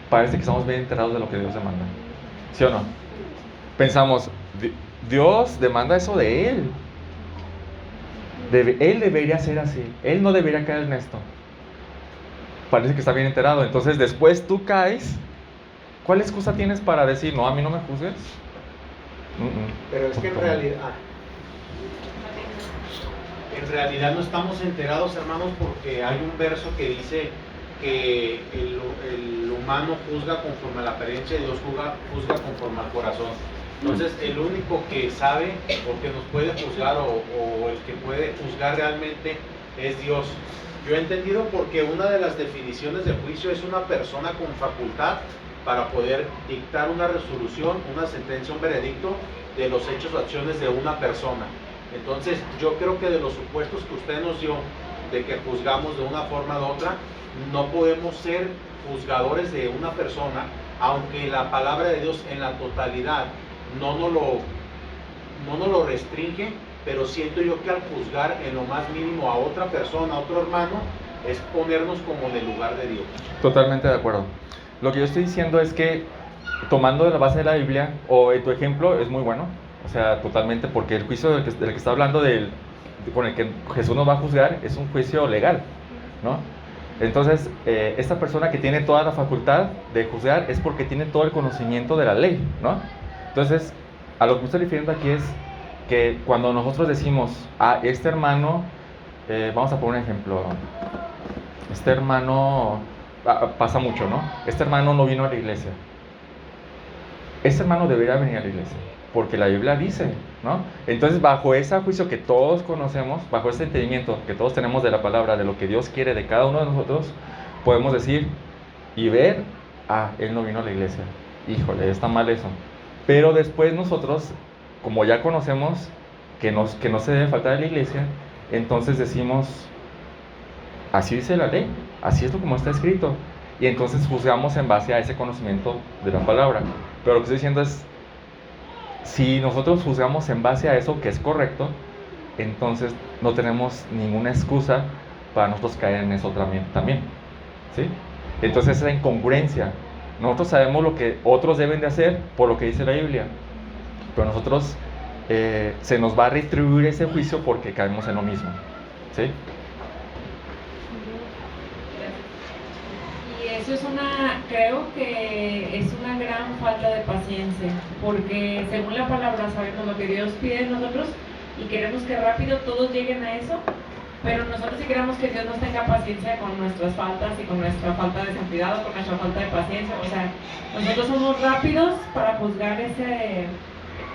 Parece que estamos bien enterados de lo que Dios demanda. ¿Sí o no? Pensamos, Dios demanda eso de Él. Él debería ser así. Él no debería caer en esto. Parece que está bien enterado. Entonces después tú caes. ¿Cuál excusa tienes para decir, no, a mí no me juzgues?
Pero es que en realidad no estamos enterados, hermanos, porque hay un verso que dice que el humano juzga conforme a la apariencia y Dios juzga conforme al corazón. Entonces, el único que sabe o que nos puede juzgar o el que puede juzgar realmente es Dios. Yo he entendido porque una de las definiciones de juicio es una persona con facultad para poder dictar una resolución, una sentencia, un veredicto de los hechos o acciones de una persona. Entonces, yo creo que de los supuestos que usted nos dio de que juzgamos de una forma u otra, no podemos ser juzgadores de una persona, aunque la palabra de Dios en la totalidad no nos lo restringe, pero siento yo que al juzgar en lo más mínimo a otra persona, a otro hermano, es ponernos como en el lugar de Dios.
Totalmente de acuerdo. Lo que yo estoy diciendo es que, tomando de la base de la Biblia, o tu ejemplo es muy bueno, o sea, totalmente, porque el juicio del que está hablando, con el que Jesús nos va a juzgar, es un juicio legal, ¿no? Entonces, esta persona que tiene toda la facultad de juzgar es porque tiene todo el conocimiento de la ley, ¿no? Entonces, a lo que me estoy refiriendo aquí es que cuando nosotros decimos, este hermano, vamos a poner un ejemplo, este hermano, pasa mucho, ¿no? Este hermano no vino a la iglesia. Este hermano debería venir a la iglesia, porque la Biblia dice, ¿no? Entonces, bajo ese juicio que todos conocemos, bajo ese entendimiento que todos tenemos de la palabra, de lo que Dios quiere de cada uno de nosotros, podemos decir y ver, él no vino a la iglesia. Híjole, está mal eso. Pero después nosotros, como ya conocemos que no se debe faltar a la iglesia, entonces decimos, así dice la ley, así es como está escrito. Y entonces juzgamos en base a ese conocimiento de la palabra. Pero lo que estoy diciendo es, si nosotros juzgamos en base a eso que es correcto, entonces no tenemos ninguna excusa para nosotros caer en eso también, ¿sí? Entonces esa incongruencia. Nosotros sabemos lo que otros deben de hacer por lo que dice la Biblia, pero nosotros se nos va a retribuir ese juicio porque caemos en lo mismo, ¿sí?
Y eso creo que es una gran falta de paciencia, porque según la palabra sabemos lo que Dios pide de nosotros y queremos que rápido todos lleguen a eso, pero nosotros sí queremos que Dios nos tenga paciencia con nuestras faltas y con nuestra falta de santidad o con nuestra falta de paciencia. O sea, nosotros somos rápidos para juzgar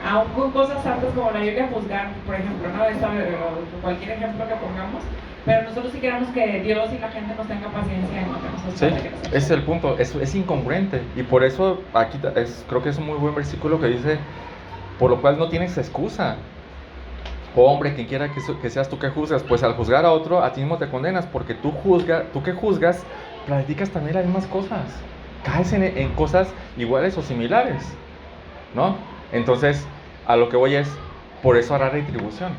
aún con cosas santas como la Biblia, juzgar, por ejemplo, ¿no? Cualquier ejemplo que pongamos, pero nosotros sí queremos que Dios y la gente nos tenga paciencia en lo que nos hace.
Sí, ese es el punto, es incongruente, y por eso aquí creo que es un muy buen versículo que dice, por lo cual no tienes excusa. Oh, hombre, quien quiera que seas tú que juzgas, pues al juzgar a otro, a ti mismo te condenas, porque tú que juzgas, practicas también las mismas cosas, caes en cosas iguales o similares, ¿no? Entonces, a lo que voy es, por eso hará retribución,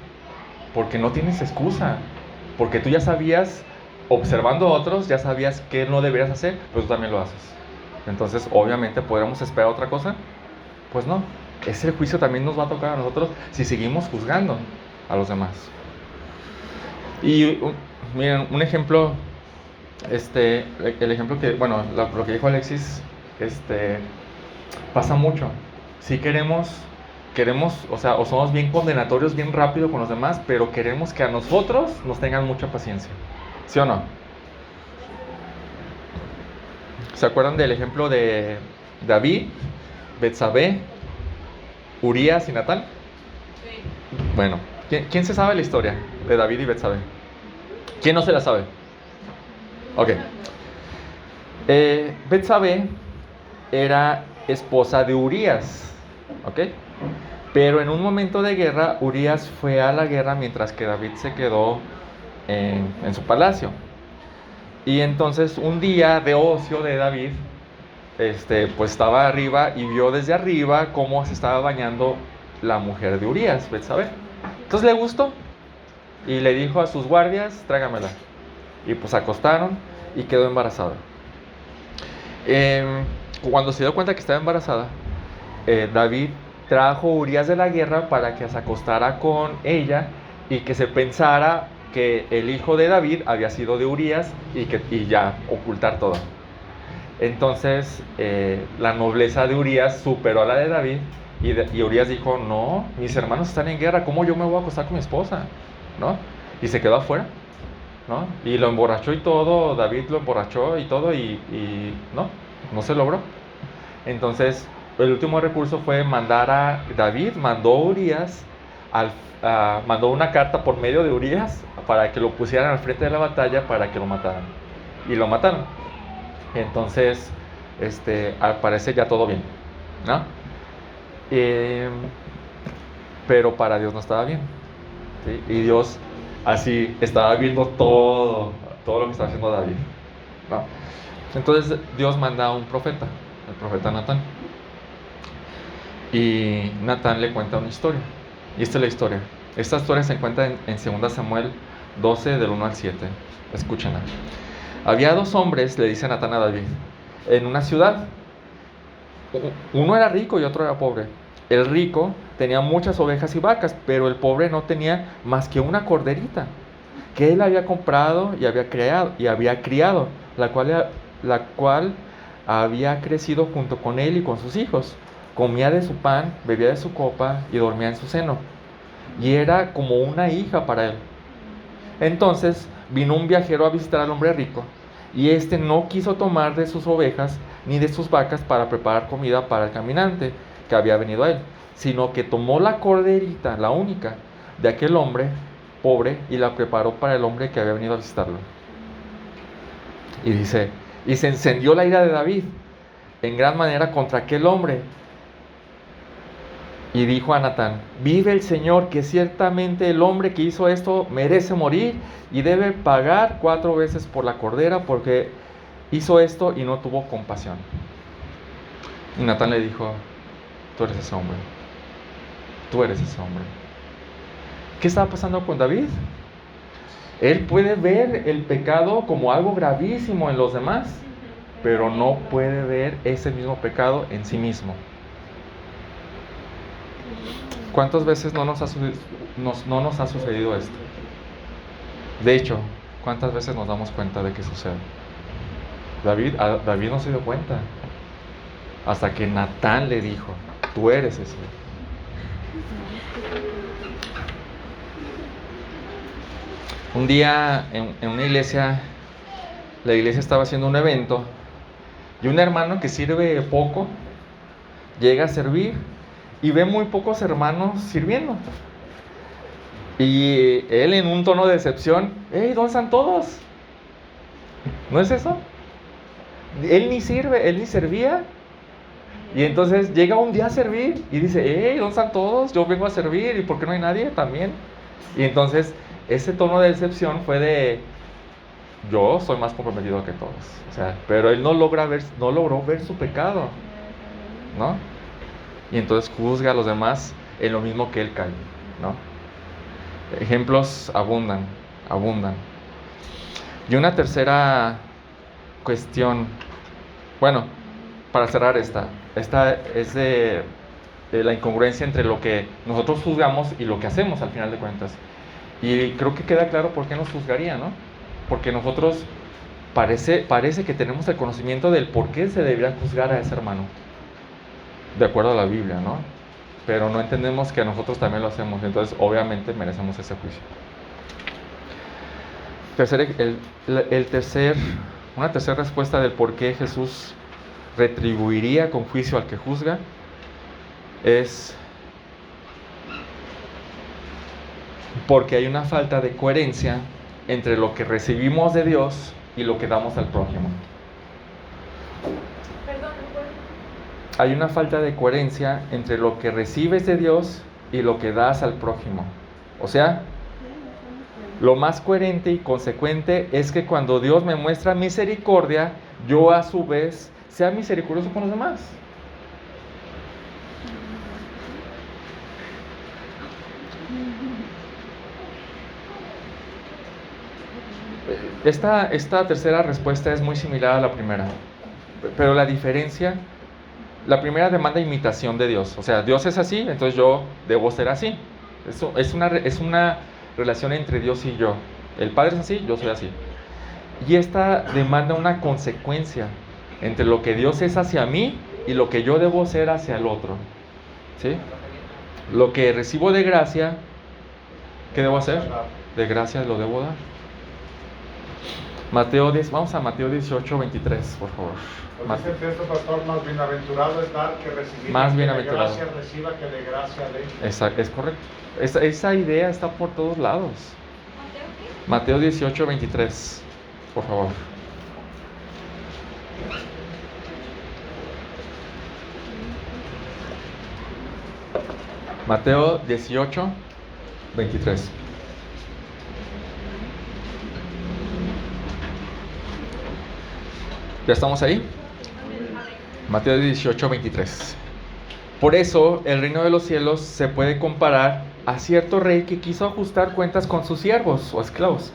porque no tienes excusa, porque tú ya sabías observando a otros, ya sabías qué no deberías hacer, pero tú también lo haces. Entonces, obviamente, ¿podríamos esperar otra cosa? Pues no. Ese juicio también nos va a tocar a nosotros si seguimos juzgando a los demás. Y miren, un ejemplo, el ejemplo que, bueno, lo que dijo Alexis, pasa mucho. Si queremos, o sea, o somos bien condenatorios, bien rápido con los demás, pero queremos que a nosotros nos tengan mucha paciencia. ¿Sí o no? ¿Se acuerdan del ejemplo de David, Betsabé, Urías y Natán?
Sí.
Bueno, ¿quién se sabe la historia de David y Betsabé? ¿Quién no se la sabe? Ok. Betsabé era esposa de Urías, ¿ok? Pero en un momento de guerra, Urías fue a la guerra mientras que David se quedó en su palacio. Y entonces un día de ocio de David, pues estaba arriba y vio desde arriba cómo se estaba bañando la mujer de Urías, Betsabé. Entonces le gustó y le dijo a sus guardias, tráigamela. Y pues acostaron y quedó embarazada. Cuando se dio cuenta que estaba embarazada, David trajo a Urías de la guerra para que se acostara con ella y que se pensara que el hijo de David había sido de Urías y ya ocultar todo. Entonces la nobleza de Urías superó a la de David y Urías dijo, no, mis hermanos están en guerra, ¿cómo yo me voy a acostar con mi esposa? ¿No? Y se quedó afuera, ¿no? Y lo emborrachó y todo, David lo emborrachó y todo y no se logró. Entonces el último recurso fue mandó a Urías mandó una carta por medio de Urías para que lo pusieran al frente de la batalla para que lo mataran. Y lo mataron. Entonces, al parecer ya todo bien, ¿no? Pero para Dios no estaba bien, ¿sí? Y Dios así estaba viendo todo lo que estaba haciendo David, ¿no? Entonces Dios manda a un profeta, el profeta Natán. Y Natán le cuenta una historia. Y esta es la historia. Esta historia se encuentra en 2 Samuel 12, del 1 al 7. Escúchenla. Había 2 hombres, le dice Natán a David, en una ciudad. Uno era rico y otro era pobre. El rico tenía muchas ovejas y vacas, pero el pobre no tenía más que una corderita que él había comprado y había criado, la cual había crecido junto con él y con sus hijos. Comía de su pan, bebía de su copa y dormía en su seno. Y era como una hija para él. Entonces vino un viajero a visitar al hombre rico, y no quiso tomar de sus ovejas ni de sus vacas para preparar comida para el caminante que había venido a él, sino que tomó la corderita, la única, de aquel hombre pobre y la preparó para el hombre que había venido a visitarlo. Y dice, y se encendió la ira de David en gran manera contra aquel hombre. Y dijo a Natán, vive el Señor, que ciertamente el hombre que hizo esto merece morir y debe pagar 4 veces por la cordera, porque hizo esto y no tuvo compasión. Y Natán le dijo, tú eres ese hombre. Tú eres ese hombre. ¿Qué estaba pasando con David? Él puede ver el pecado como algo gravísimo en los demás, pero no puede ver ese mismo pecado en sí mismo. ¿Cuántas veces no nos ha sucedido esto? De hecho, ¿cuántas veces nos damos cuenta de que sucede? David no se dio cuenta hasta que Natán le dijo, tú eres ese. Un día en una iglesia, la iglesia estaba haciendo un evento y un hermano que sirve poco llega a servir y ve muy pocos hermanos sirviendo. Y él, en un tono de decepción, hey, ¿dónde están todos? ¿No es eso? Él ni servía. Y entonces llega un día a servir y dice, hey, ¿dónde están todos? Yo vengo a servir, ¿y por qué no hay nadie también? Y entonces ese tono de decepción fue de, yo soy más comprometido que todos. O sea, pero él no logró ver su pecado, ¿no? Y entonces juzga a los demás en lo mismo que él cae, ¿no? Ejemplos abundan. Y una tercera cuestión, bueno, para cerrar esta es de la incongruencia entre lo que nosotros juzgamos y lo que hacemos al final de cuentas. Y creo que queda claro por qué nos juzgaría, ¿no? Porque nosotros parece que tenemos el conocimiento del por qué se debería juzgar a ese hermano, de acuerdo a la Biblia, ¿no? Pero no entendemos que nosotros también lo hacemos, entonces obviamente merecemos ese juicio. Una tercera respuesta del por qué Jesús retribuiría con juicio al que juzga es porque hay una falta de coherencia entre lo que recibimos de Dios y lo que damos al prójimo. Hay una falta de coherencia entre lo que recibes de Dios y lo que das al prójimo. O sea, lo más coherente y consecuente es que cuando Dios me muestra misericordia, yo a su vez sea misericordioso con los demás. Esta tercera respuesta es muy similar a la primera, pero la diferencia, la primera demanda imitación de Dios, o sea, Dios es así, entonces yo debo ser así. Eso es una relación entre Dios y yo. El Padre es así, yo soy así. Y esta demanda una consecuencia entre lo que Dios es hacia mí y lo que yo debo ser hacia el otro, ¿sí? Lo que recibo de gracia, ¿qué debo hacer? De gracia lo debo dar. Vamos a Mateo 18, 23, por favor.
Dice el texto, pastor, más bienaventurado es dar que recibir.
Más
que
bienaventurado.
de gracia reciba que de gracia dé.
Exacto, es correcto. Esa idea está por todos lados. Mateo 18, 23, por favor. Mateo 18, 23. ¿Ya estamos ahí? Mateo 18, 23. Por eso el reino de los cielos se puede comparar a cierto rey que quiso ajustar cuentas con sus siervos o esclavos.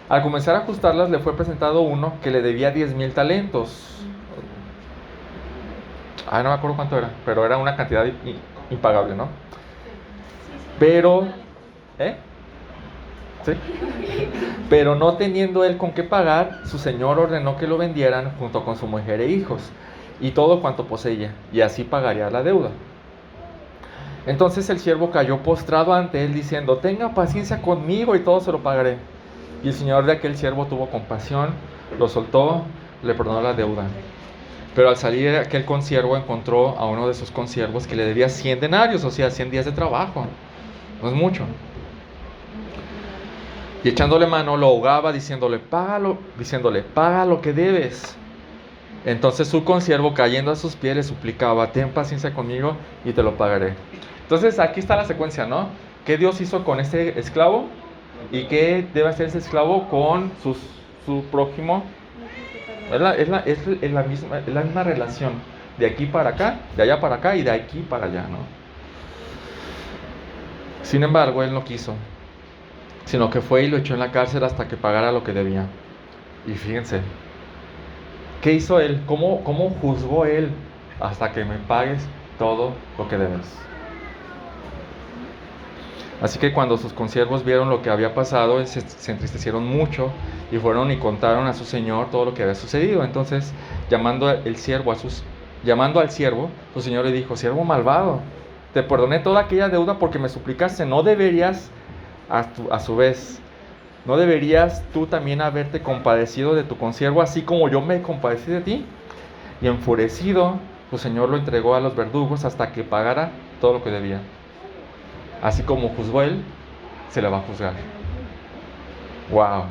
Al comenzar a ajustarlas, le fue presentado uno que le debía 10,000 talentos. No me acuerdo cuánto era, pero era una cantidad impagable, ¿no? Pero, ¿sí? Pero no teniendo él con qué pagar, su señor ordenó que lo vendieran junto con su mujer e hijos y todo cuanto poseía, y así pagaría la deuda. Entonces el siervo cayó postrado ante él diciendo: tenga paciencia conmigo y todo se lo pagaré. Y el señor de aquel siervo tuvo compasión, lo soltó, le perdonó la deuda. Pero al salir aquel consiervo encontró a uno de sus consiervos que le debía 100 denarios, o sea, 100 días de trabajo. No es mucho. Y echándole mano lo ahogaba diciéndole, paga lo que debes. Entonces su consiervo, cayendo a sus pies, le suplicaba: ten paciencia conmigo y te lo pagaré. Entonces aquí está la secuencia, ¿no? ¿Qué Dios hizo con este esclavo? ¿Y qué debe hacer ese esclavo con su prójimo? Es la misma relación. De aquí para acá, de allá para acá y de aquí para allá, ¿no? Sin embargo, él no quiso, sino que fue y lo echó en la cárcel hasta que pagara lo que debía. Y fíjense, ¿qué hizo él? ¿Cómo juzgó él? Hasta que me pagues todo lo que debes. Así que cuando sus consiervos vieron lo que había pasado, se entristecieron mucho y fueron y contaron a su señor todo lo que había sucedido. Entonces, llamando al siervo, su señor le dijo: siervo malvado, te perdoné toda aquella deuda porque me suplicaste. ¿No deberías, a su vez, no deberías tú también haberte compadecido de tu consiervo, así como yo me compadecí de ti? Y enfurecido, su señor lo entregó a los verdugos hasta que pagara todo lo que debía. Así como juzgó él, se le va a juzgar. Wow.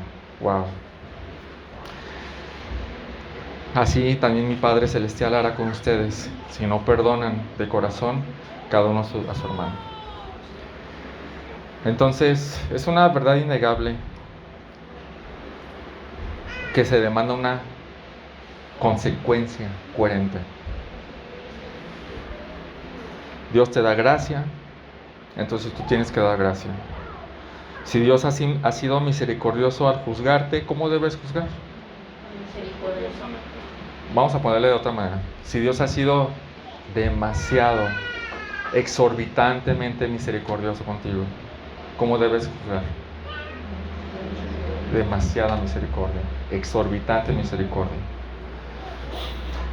Así también mi Padre Celestial hará con ustedes, si no perdonan de corazón cada uno a su hermano. Entonces, es una verdad innegable que se demanda una consecuencia coherente. Dios te da gracia, entonces tú tienes que dar gracia. Si Dios ha sido misericordioso al juzgarte, ¿cómo debes juzgar?
Misericordioso.
Vamos a ponerle de otra manera. Si Dios ha sido demasiado, exorbitantemente misericordioso contigo, ¿cómo debes juzgar? Demasiada misericordia, exorbitante misericordia.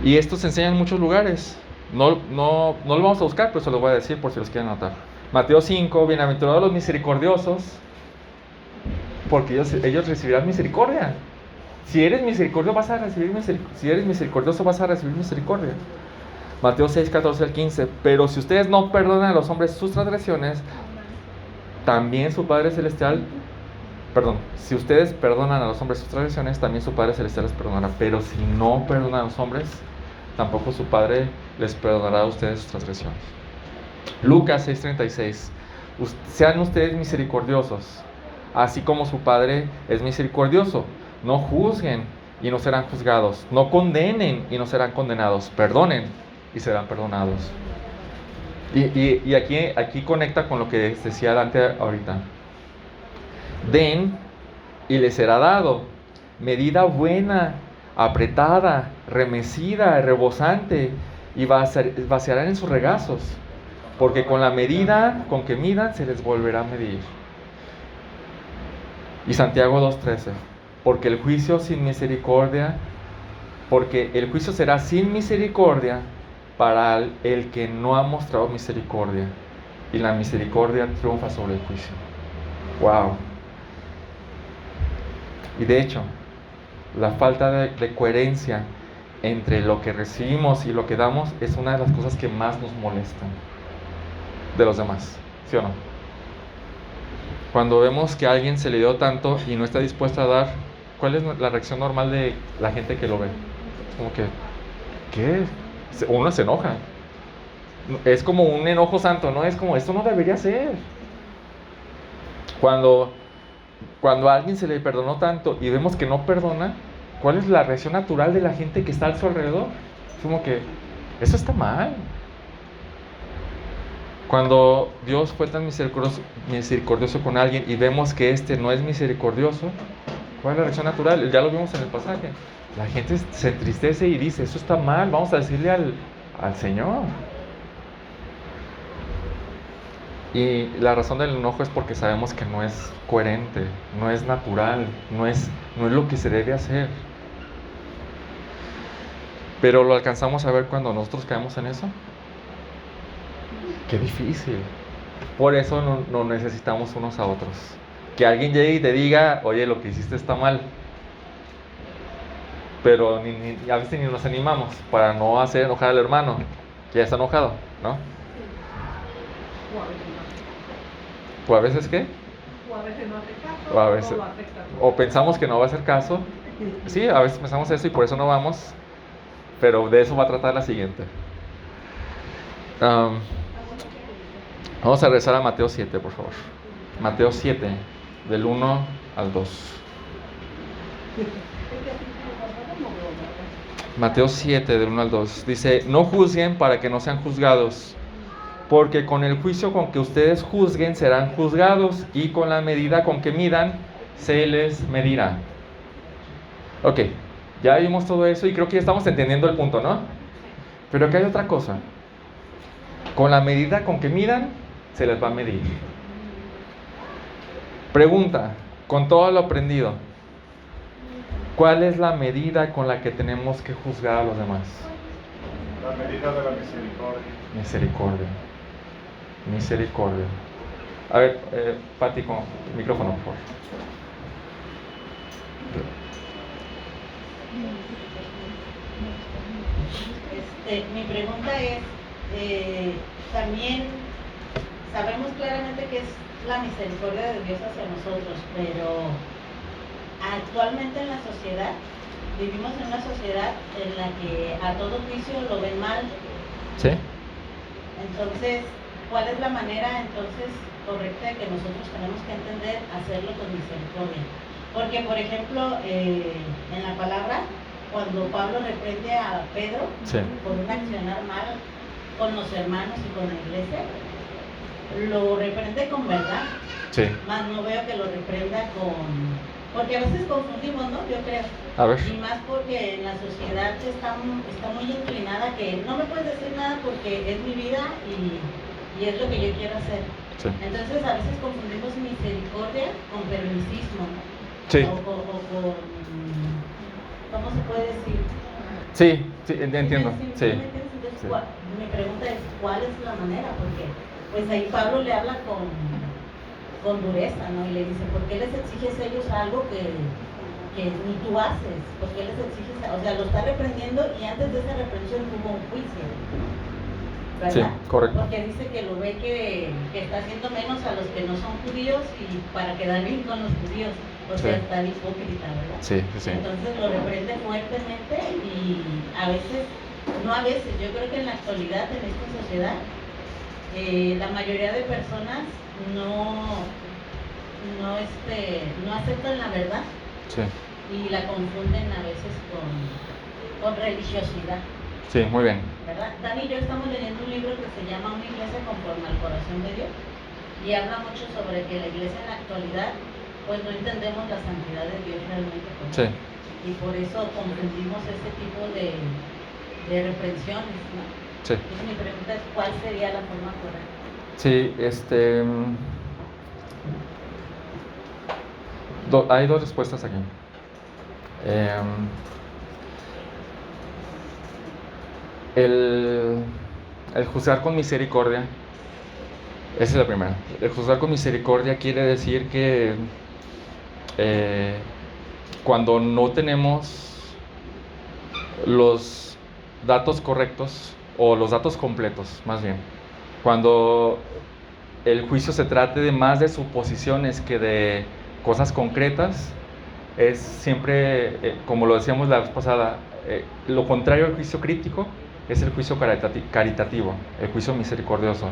Y esto se enseña en muchos lugares. No lo vamos a buscar, pero se lo voy a decir por si los quieren anotar. Mateo 5, bienaventurados los misericordiosos, porque ellos recibirán misericordia. Si eres misericordioso vas a recibir misericordia. Mateo 6, 14 al 15. Pero si ustedes no perdonan a los hombres sus transgresiones, también su Padre Celestial, si ustedes perdonan a los hombres sus transgresiones, también su Padre Celestial les perdonará. Pero si no perdonan a los hombres, tampoco su Padre les perdonará a ustedes sus transgresiones. Lucas 6:36. Sean ustedes misericordiosos, así como su Padre es misericordioso. No juzguen y no serán juzgados. No condenen y no serán condenados. Perdonen y serán perdonados. Y aquí conecta con lo que decía Dante ahorita. Den y les será dado. Medida buena, apretada, remecida, rebosante, y vaciarán en sus regazos. Porque con la medida con que midan se les volverá a medir. Y Santiago 2:13. Porque el juicio será sin misericordia para el que no ha mostrado misericordia, y la misericordia triunfa sobre el juicio. Wow. Y de hecho, la falta de coherencia entre lo que recibimos y lo que damos es una de las cosas que más nos molestan de los demás, ¿sí o no? Cuando vemos que a alguien se le dio tanto y no está dispuesto a dar, ¿cuál es la reacción normal de la gente que lo ve? Como que, ¿qué? Uno se enoja. Es como un enojo santo, ¿no? Es como, esto no debería ser. Cuando a alguien se le perdonó tanto y vemos que no perdona, ¿cuál es la reacción natural de la gente que está a su alrededor? Es como que, eso está mal. Cuando Dios fue tan misericordioso con alguien y vemos que este no es misericordioso, ¿cuál es la reacción natural? Ya lo vimos en el pasaje. La gente se entristece y dice, eso está mal, vamos a decirle al Señor. Y la razón del enojo es porque sabemos que no es coherente, no es natural, no es lo que se debe hacer. Pero lo alcanzamos a ver cuando nosotros caemos en eso. Qué difícil. Por eso no necesitamos unos a otros. Que alguien llegue y te diga, oye, lo que hiciste está mal. Pero a veces ni nos animamos para no hacer enojar al hermano, que ya está enojado, ¿no? ¿O a veces qué?
O a veces no hace caso,
O a veces,
no hace caso.
o pensamos que no va a hacer caso. Sí, a veces pensamos eso y por eso no vamos. Pero de eso va a tratar la siguiente. Vamos a regresar a Mateo 7, por favor. Mateo 7, del 1 al 2. Mateo 7, del 1 al 2. Dice, no juzguen para que no sean juzgados, porque con el juicio con que ustedes juzguen serán juzgados, y con la medida con que midan se les medirá. Ok, ya vimos todo eso y creo que ya estamos entendiendo el punto, ¿no? Pero aquí hay otra cosa. Con la medida con que midan se les va a medir. Pregunta, con todo lo aprendido, ¿cuál es la medida con la que tenemos que juzgar a los demás?
La medida de la misericordia.
Misericordia. A ver, Pati, con micrófono, por favor.
Mi pregunta es, también sabemos claramente que es la misericordia de Dios hacia nosotros, pero actualmente en la sociedad, vivimos en una sociedad en la que a todo juicio lo ven mal.
¿Sí?
Entonces, ¿cuál es la manera entonces correcta de que nosotros tenemos que entender hacerlo con misericordia? Porque, por ejemplo, en la palabra, cuando Pablo reprende a Pedro
Sí.
por un accionar mal con los hermanos y con la iglesia, lo reprende con verdad,
Sí.
Más no veo que lo reprenda porque a veces confundimos, ¿no? Yo creo.
A ver.
Y más porque en la sociedad está muy inclinada que no me puedes decir nada porque es mi vida y es lo que yo quiero hacer.
Sí.
Entonces a veces confundimos misericordia con permisismo, ¿no?
Sí.
O con, ¿cómo se puede decir?
Sí, entiendo. Sí.
Entonces,
Sí.
mi pregunta es, ¿cuál es la manera? Porque pues ahí Pablo le habla con dureza, ¿no? Y le dice, ¿por qué les exiges a ellos algo que ni tú haces? ¿Por qué les exiges? O sea, lo está reprendiendo y antes de esa reprensión hubo un juicio, ¿verdad?
Sí, correcto.
Porque dice que lo ve que está haciendo menos a los que no son judíos y para quedar bien con los judíos. O sea,
Sí.
está hipócrita, ¿verdad?
Sí, sí, sí.
Entonces lo reprende fuertemente y a veces, yo creo que en la actualidad, en esta sociedad, la mayoría de personas no aceptan la verdad
Sí.
y la confunden a veces con religiosidad,
Sí, muy bien.
¿verdad? Dani y yo estamos leyendo un libro que se llama Una iglesia conforme al corazón de Dios y habla mucho sobre que la iglesia en la actualidad pues no entendemos la santidad de Dios realmente como
Sí.
y por eso confundimos este tipo de reprensiones, ¿no?
Sí.
Entonces mi pregunta es, ¿cuál sería la forma correcta?
Sí, hay dos respuestas aquí. El juzgar con misericordia, esa es la primera. El juzgar con misericordia quiere decir que cuando no tenemos los datos correctos o los datos completos, más bien, cuando el juicio se trate de más de suposiciones que de cosas concretas, es siempre, como lo decíamos la vez pasada, lo contrario al juicio crítico es el juicio caritativo, el juicio misericordioso.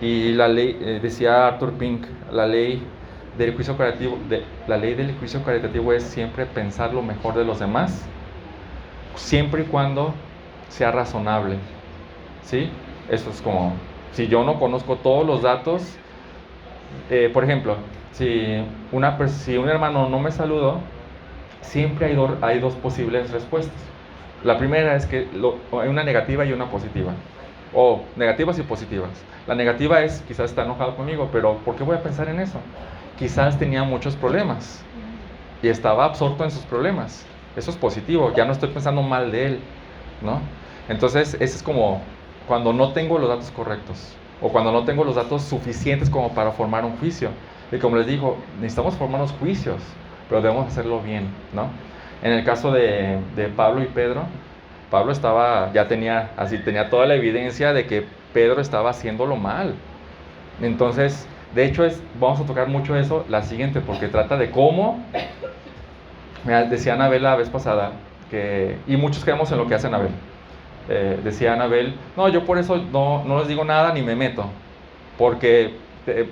Y la ley, decía Arthur Pink, la ley del juicio caritativo es siempre pensar lo mejor de los demás, siempre y cuando sea razonable, ¿sí? Eso es como, si yo no conozco todos los datos, por ejemplo, si un hermano no me saludó, siempre hay dos posibles respuestas. La primera es que hay una negativa y una positiva, o negativas y positivas. La negativa es, quizás está enojado conmigo, pero ¿por qué voy a pensar en eso? Quizás tenía muchos problemas y estaba absorto en sus problemas. Eso es positivo, ya no estoy pensando mal de él, ¿no? Entonces, ese es como cuando no tengo los datos correctos o cuando no tengo los datos suficientes como para formar un juicio. Y como les digo, necesitamos formar los juicios, pero debemos hacerlo bien, ¿no? En el caso de Pablo y Pedro, Pablo tenía toda la evidencia de que Pedro estaba haciéndolo mal. Entonces, de hecho, vamos a tocar mucho eso, la siguiente, porque trata de cómo, decía Anabel la vez pasada, y muchos creemos en lo que hace Anabel. Decía Anabel, no, yo por eso no les digo nada ni me meto, porque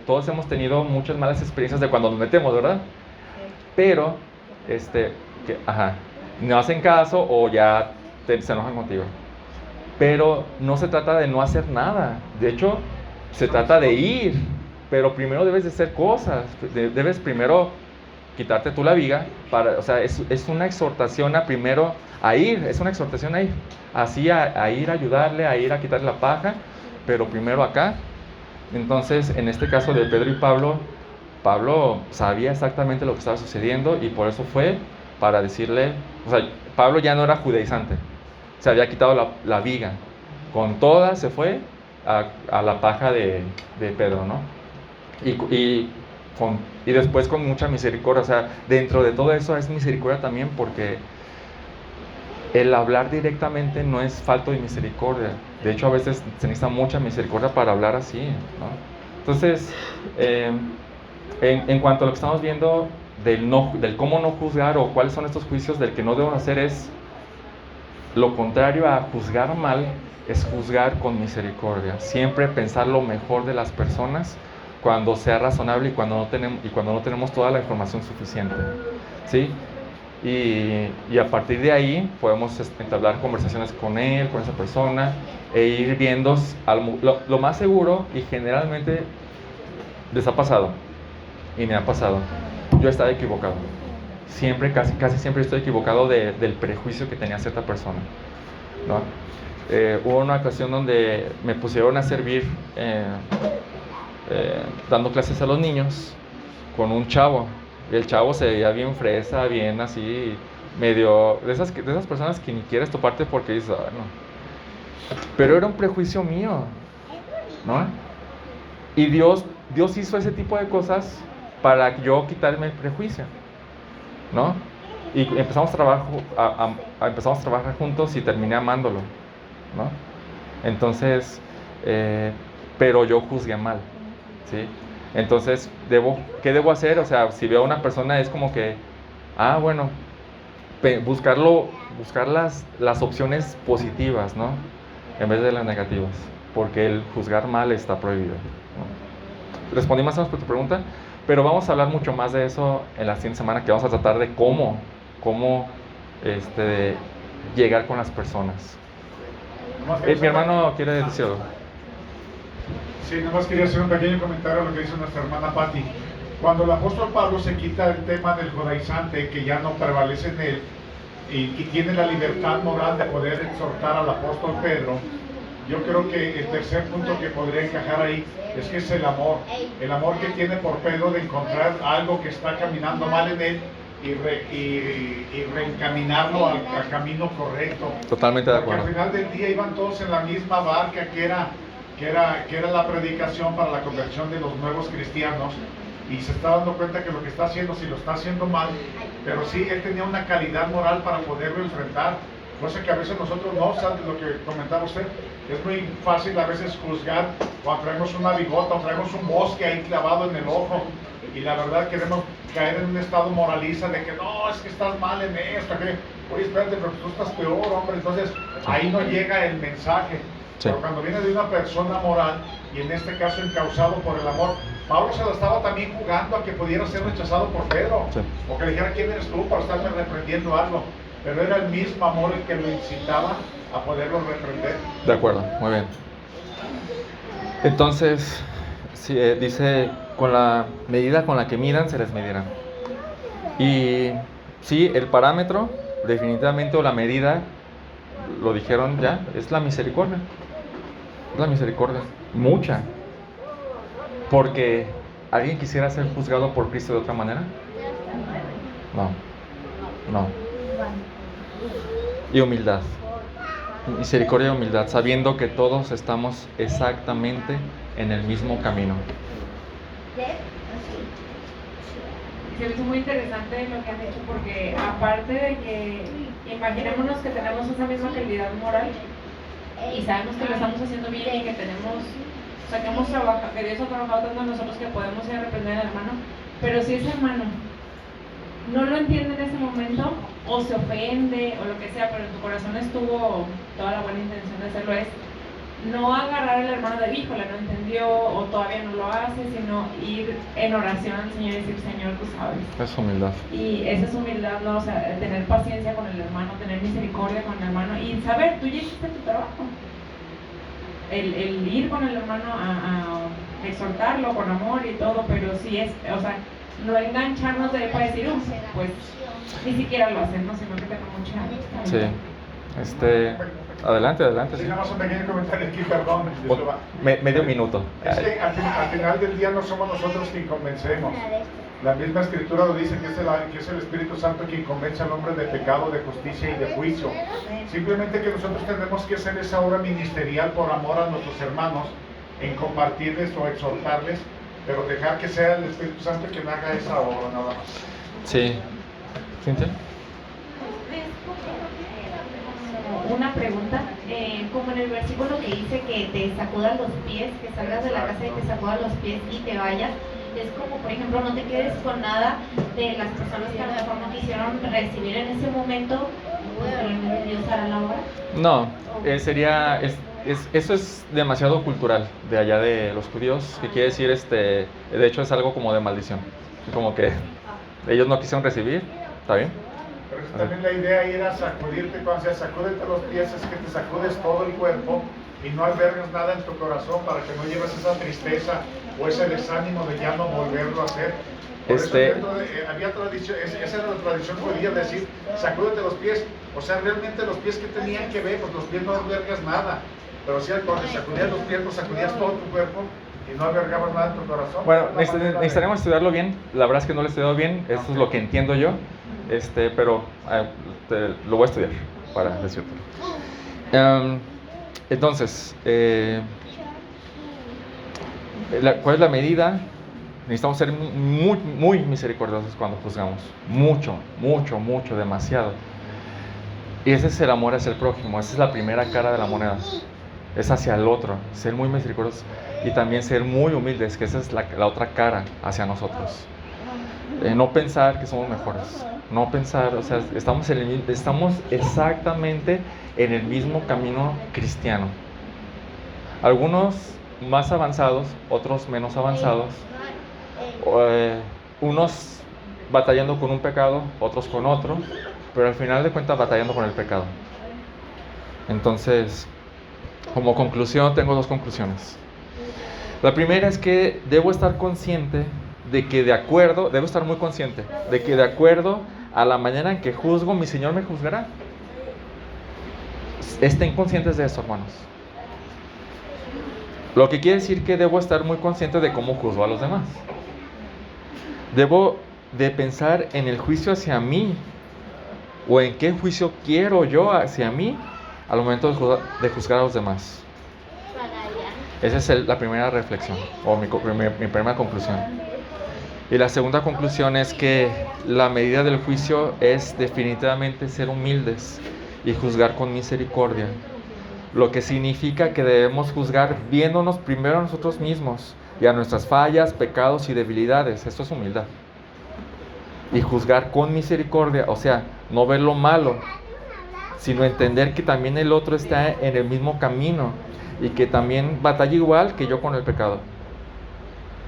todos hemos tenido muchas malas experiencias de cuando nos metemos, ¿verdad? Pero, no hacen caso o ya se enojan contigo. Pero no se trata de no hacer nada, de hecho, se trata de ir, pero primero debes de hacer cosas, debes primero quitarte tú la viga, es una exhortación a ir, es una exhortación a ir, así a ir a ayudarle, a ir a quitarle la paja, pero primero acá. Entonces, en este caso de Pedro y Pablo sabía exactamente lo que estaba sucediendo y por eso fue para decirle, Pablo ya no era judaizante, se había quitado la viga, con toda se fue a la paja de Pedro, ¿no? Y después con mucha misericordia, dentro de todo eso es misericordia también, porque el hablar directamente no es falta de misericordia. De hecho, a veces se necesita mucha misericordia para hablar así, ¿no? Entonces, en cuanto a lo que estamos viendo del cómo no juzgar o cuáles son estos juicios del que no debemos hacer, es lo contrario a juzgar mal, es juzgar con misericordia. Siempre pensar lo mejor de las personas cuando sea razonable y cuando no tenemos toda la información suficiente, ¿sí? Y a partir de ahí podemos entablar conversaciones con él, con esa persona, e ir viendo lo más seguro, y generalmente les ha pasado, y me ha pasado. Yo estaba equivocado. Siempre, casi siempre estoy equivocado del prejuicio que tenía cierta persona, ¿no? Hubo una ocasión donde me pusieron a servir dando clases a los niños con un chavo. Y el chavo se veía bien fresa, bien así, medio de esas personas que ni quieres toparte porque dices, ah, no. Pero era un prejuicio mío, ¿no? Y Dios hizo ese tipo de cosas para yo quitarme el prejuicio, ¿no? Y empezamos a trabajar juntos y terminé amándolo, ¿no? Entonces, pero yo juzgué mal, ¿sí? Entonces, ¿qué debo hacer? O sea, si veo a una persona es como que, bueno, buscar las opciones positivas, ¿no? En vez de las negativas, porque el juzgar mal está prohibido, ¿no? Respondí más o menos por tu pregunta, pero vamos a hablar mucho más de eso en la siguiente semana, que vamos a tratar de cómo llegar con las personas. Mi hermano quiere decir algo.
Sí, nomás quería hacer un pequeño comentario a lo que dice nuestra hermana Patti. Cuando el apóstol Pablo se quita el tema del judaizante, que ya no prevalece en él, y tiene la libertad moral de poder exhortar al apóstol Pedro, yo creo que el tercer punto que podría encajar ahí es que es el amor que tiene por Pedro de encontrar algo que está caminando mal en él y reencaminarlo al camino correcto.
Totalmente de acuerdo.
Porque al final del día iban todos en la misma barca que era la predicación para la conversión de los nuevos cristianos, y se está dando cuenta que lo que está haciendo, si lo está haciendo mal, pero sí, él tenía una calidad moral para poderlo enfrentar, cosa que a veces nosotros no, ¿sabe lo que comentaba usted? Es muy fácil a veces juzgar cuando traemos una bigota o traemos un bosque ahí clavado en el ojo, y la verdad queremos caer en un estado moralista de que no, es que estás mal en esto, que oye, espérate, pero tú estás peor, hombre. Entonces ahí no llega el mensaje. Sí. Pero cuando viene de una persona moral, y en este caso encausado por el amor, Pablo se lo estaba también jugando a que pudiera ser rechazado por Pedro, sí, o que le dijera quién eres tú para estarme reprendiendo algo, pero era el mismo amor el que lo incitaba a poderlo reprender.
De acuerdo, muy bien. Entonces, sí, dice, con la medida con la que midan, se les medirá. Y sí, el parámetro, definitivamente, o la medida, lo dijeron ya, es la misericordia. Es la misericordia, mucha. Porque ¿alguien quisiera ser juzgado por Cristo de otra manera? No. Y humildad. Misericordia y humildad, sabiendo que todos estamos exactamente en el mismo camino.
Se me hizo muy interesante lo que han dicho, porque aparte de que imaginémonos que tenemos esa misma calidad moral y sabemos que lo estamos haciendo bien y que tenemos, o sea, que hemos trabajado, que Dios ha trabajado tanto en nosotros que podemos ir a reprender al hermano, pero si ese hermano no lo entiende en ese momento, o se ofende, o lo que sea, pero en tu corazón estuvo toda la buena intención de hacerlo, es no agarrar al hermano de híjole, no entendió, o todavía no lo hace, sino ir en oración al Señor y decir, Señor, tú sabes.
Es humildad.
Y esa es humildad, ¿no? O sea, tener paciencia con el hermano, tener misericordia con el hermano, y saber, tú ya hiciste tu trabajo. El ir con el hermano a exhortarlo con amor y todo, pero sí es, o sea, no engancharnos de para decir, pues ni siquiera lo hacemos, sino que tenga mucha.
Sí. Adelante.
Sí, nada más un pequeño comentario aquí, perdón.
Medio minuto.
Es que al final del día no somos nosotros quien convencemos. La misma escritura lo dice, que es el Espíritu Santo quien convence al hombre de pecado, de justicia y de juicio. Simplemente que nosotros tenemos que hacer esa obra ministerial por amor a nuestros hermanos, en compartirles o exhortarles, pero dejar que sea el Espíritu Santo quien haga esa obra, nada más.
Sí. ¿Cintia?
Una pregunta, como en el versículo que dice que te sacudas los pies, que salgas de la casa y te sacudas los pies y te vayas, es como, por ejemplo, no te quedes con nada de las personas que a lo mejor no quisieron recibir en ese momento, pues Dios hará la obra.
No, eso es demasiado cultural de allá de los judíos, que quiere decir, de hecho es algo como de maldición, como que ellos no quisieron recibir, ¿está bien?
Pero también la idea era sacudirte, cuando se sacúdete los pies, es que te sacudes todo el cuerpo y no albergas nada en tu corazón para que no lleves esa tristeza o ese desánimo de ya no volverlo a hacer. Por eso había tradición, esa era la tradición judía, decir, sacúdete los pies. O sea, realmente los pies que tenían que ver, pues los pies no albergas nada. Pero si cuando sacudías los pies, pues sacudías todo tu cuerpo y no albergabas nada en tu corazón.
Bueno, necesitaríamos estudiarlo bien. La verdad es que no lo he estudiado bien. Eso es lo que entiendo yo. Pero lo voy a estudiar para decirlo. Entonces, ¿cuál es la medida? Necesitamos ser muy, muy misericordiosos cuando juzgamos. Mucho, mucho, mucho, demasiado. Y ese es el amor hacia el prójimo. Esa es la primera cara de la moneda. Es hacia el otro. Ser muy misericordiosos. Y también ser muy humildes, que esa es la otra cara hacia nosotros. No pensar que somos mejores. No pensar, o sea, estamos exactamente en el mismo camino cristiano. Algunos más avanzados, otros menos avanzados. Unos batallando con un pecado, otros con otro, pero al final de cuentas batallando con el pecado. Entonces, como conclusión, tengo dos conclusiones. La primera es que debo estar consciente de que debo estar muy consciente de que de acuerdo a la manera en que juzgo, mi Señor me juzgará. Estén conscientes de eso, hermanos. Lo que quiere decir que debo estar muy consciente de cómo juzgo a los demás. Debo de pensar en el juicio hacia mí, o en qué juicio quiero yo hacia mí al momento de juzgar a los demás. Esa es la primera reflexión, o mi primera conclusión. Y la segunda conclusión es que la medida del juicio es definitivamente ser humildes y juzgar con misericordia. Lo que significa que debemos juzgar viéndonos primero a nosotros mismos y a nuestras fallas, pecados y debilidades. Esto es humildad. Y juzgar con misericordia, o sea, no ver lo malo, sino entender que también el otro está en el mismo camino y que también batalla igual que yo con el pecado,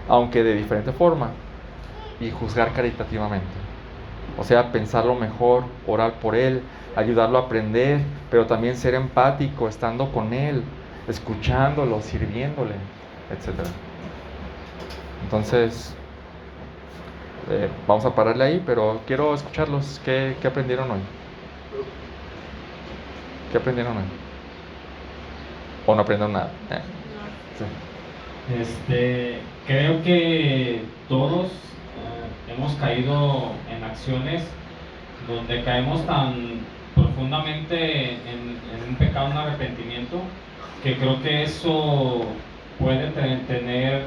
aunque de diferente forma. Y juzgar caritativamente, o sea, pensarlo mejor, orar por él, ayudarlo a aprender, pero también ser empático, estando con él, escuchándolo, sirviéndole, etc. Entonces, vamos a pararle ahí, pero quiero escucharlos. ¿Qué aprendieron hoy? ¿Qué aprendieron hoy? ¿O no aprendieron nada?
Sí. Creo que todos hemos caído en acciones donde caemos tan profundamente en un pecado, un arrepentimiento, que creo que eso puede tener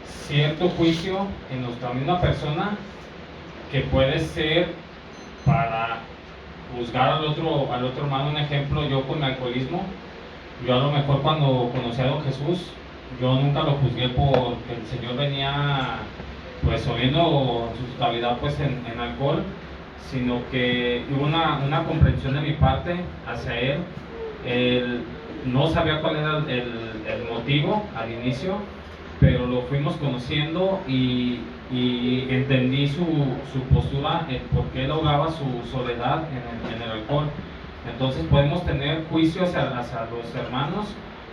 cierto juicio en nuestra misma persona, que puede ser para juzgar al otro hermano. Un ejemplo, yo con mi alcoholismo, yo a lo mejor cuando conocí a don Jesús, yo nunca lo juzgué porque el Señor venía pues oliendo su totalidad pues en alcohol, sino que hubo una comprensión de mi parte hacia él. No sabía cuál era el motivo al inicio, pero lo fuimos conociendo y entendí su postura, el por qué él ahogaba su soledad en el alcohol. Entonces podemos tener juicios hacia los hermanos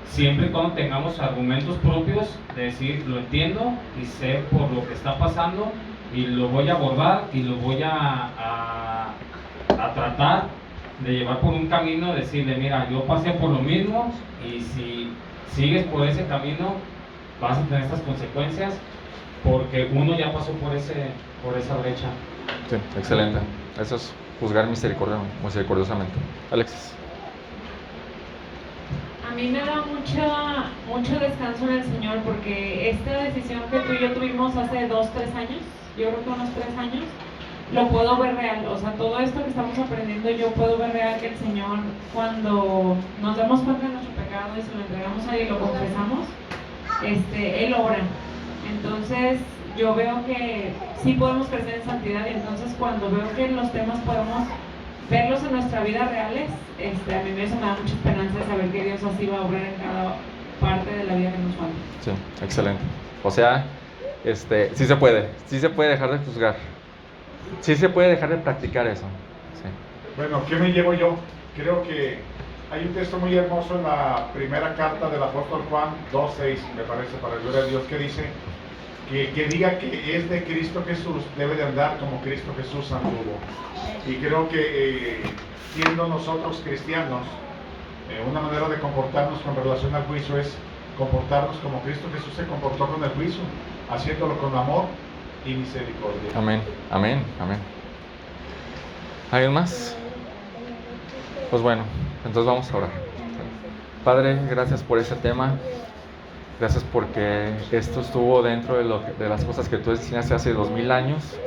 siempre y cuando tengamos argumentos propios de decir, lo entiendo y sé por lo que está pasando y lo voy a abordar y lo voy a tratar de llevar por un camino, decirle, mira, yo pasé por lo mismo y si sigues por ese camino vas a tener estas consecuencias porque uno ya pasó por esa brecha.
Sí, excelente. Eso es juzgar misericordiosamente. Alexis.
A mí me da mucho descanso en el Señor, porque esta decisión que tú y yo tuvimos hace 2-3 años, yo creo que unos 3 años, lo puedo ver real. O sea, todo esto que estamos aprendiendo, yo puedo ver real que el Señor, cuando nos damos cuenta de nuestro pecado y se lo entregamos a Él y lo confesamos, Él obra. Entonces, yo veo que sí podemos crecer en santidad, y entonces cuando veo que los temas podemos verlos en nuestra vida reales, a mí eso me da mucha esperanza de saber que Dios así va a obrar en cada parte de la vida que nos falta.
Sí, excelente. O sea, sí se puede dejar de juzgar, sí se puede dejar de practicar eso. Sí.
Bueno, ¿qué me llevo yo? Creo que Hay un texto muy hermoso en la primera carta del apóstol Juan 2:6, me parece, para la gloria de Dios, que dice que diga que es de Cristo Jesús, debe de andar como Cristo Jesús anduvo. Y creo que siendo nosotros cristianos, una manera de comportarnos con relación al juicio es comportarnos como Cristo Jesús se comportó con el juicio, haciéndolo con amor y misericordia.
Amén, amén, amén. ¿Alguien más? Pues bueno, entonces vamos a orar. Padre, gracias por ese tema. Gracias porque esto estuvo dentro de las cosas que tú enseñaste hace 2000 años.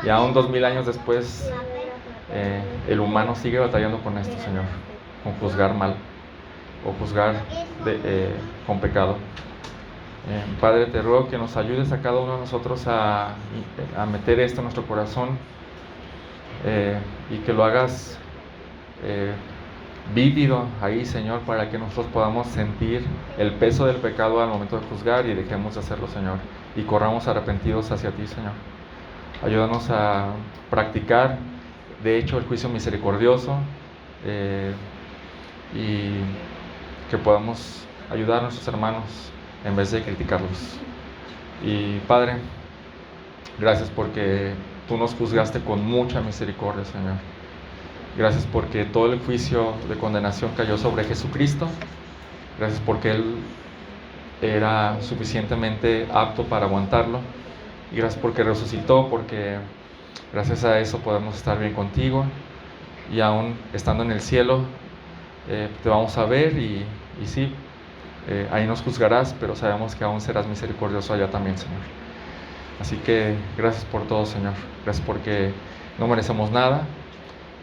Y aún 2000 años después, el humano sigue batallando con esto, Señor. Con juzgar mal o juzgar con pecado. Padre, te ruego que nos ayudes a cada uno de nosotros a meter esto en nuestro corazón, y que lo hagas vívido ahí, Señor, para que nosotros podamos sentir el peso del pecado al momento de juzgar y dejemos de hacerlo, Señor, y corramos arrepentidos hacia ti, Señor. Ayúdanos a practicar, de hecho, el juicio misericordioso, y que podamos ayudar a nuestros hermanos en vez de criticarlos. Y Padre, gracias porque tú nos juzgaste con mucha misericordia, Señor. Gracias porque todo el juicio de condenación cayó sobre Jesucristo. Gracias porque Él era suficientemente apto para aguantarlo. Y gracias porque resucitó, porque gracias a eso podemos estar bien contigo. Y aún estando en el cielo, te vamos a ver y sí, ahí nos juzgarás, pero sabemos que aún serás misericordioso allá también, Señor. Así que gracias por todo, Señor. Gracias porque no merecemos nada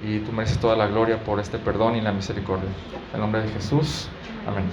y tú mereces toda la gloria por este perdón y la misericordia. En el nombre de Jesús, amén.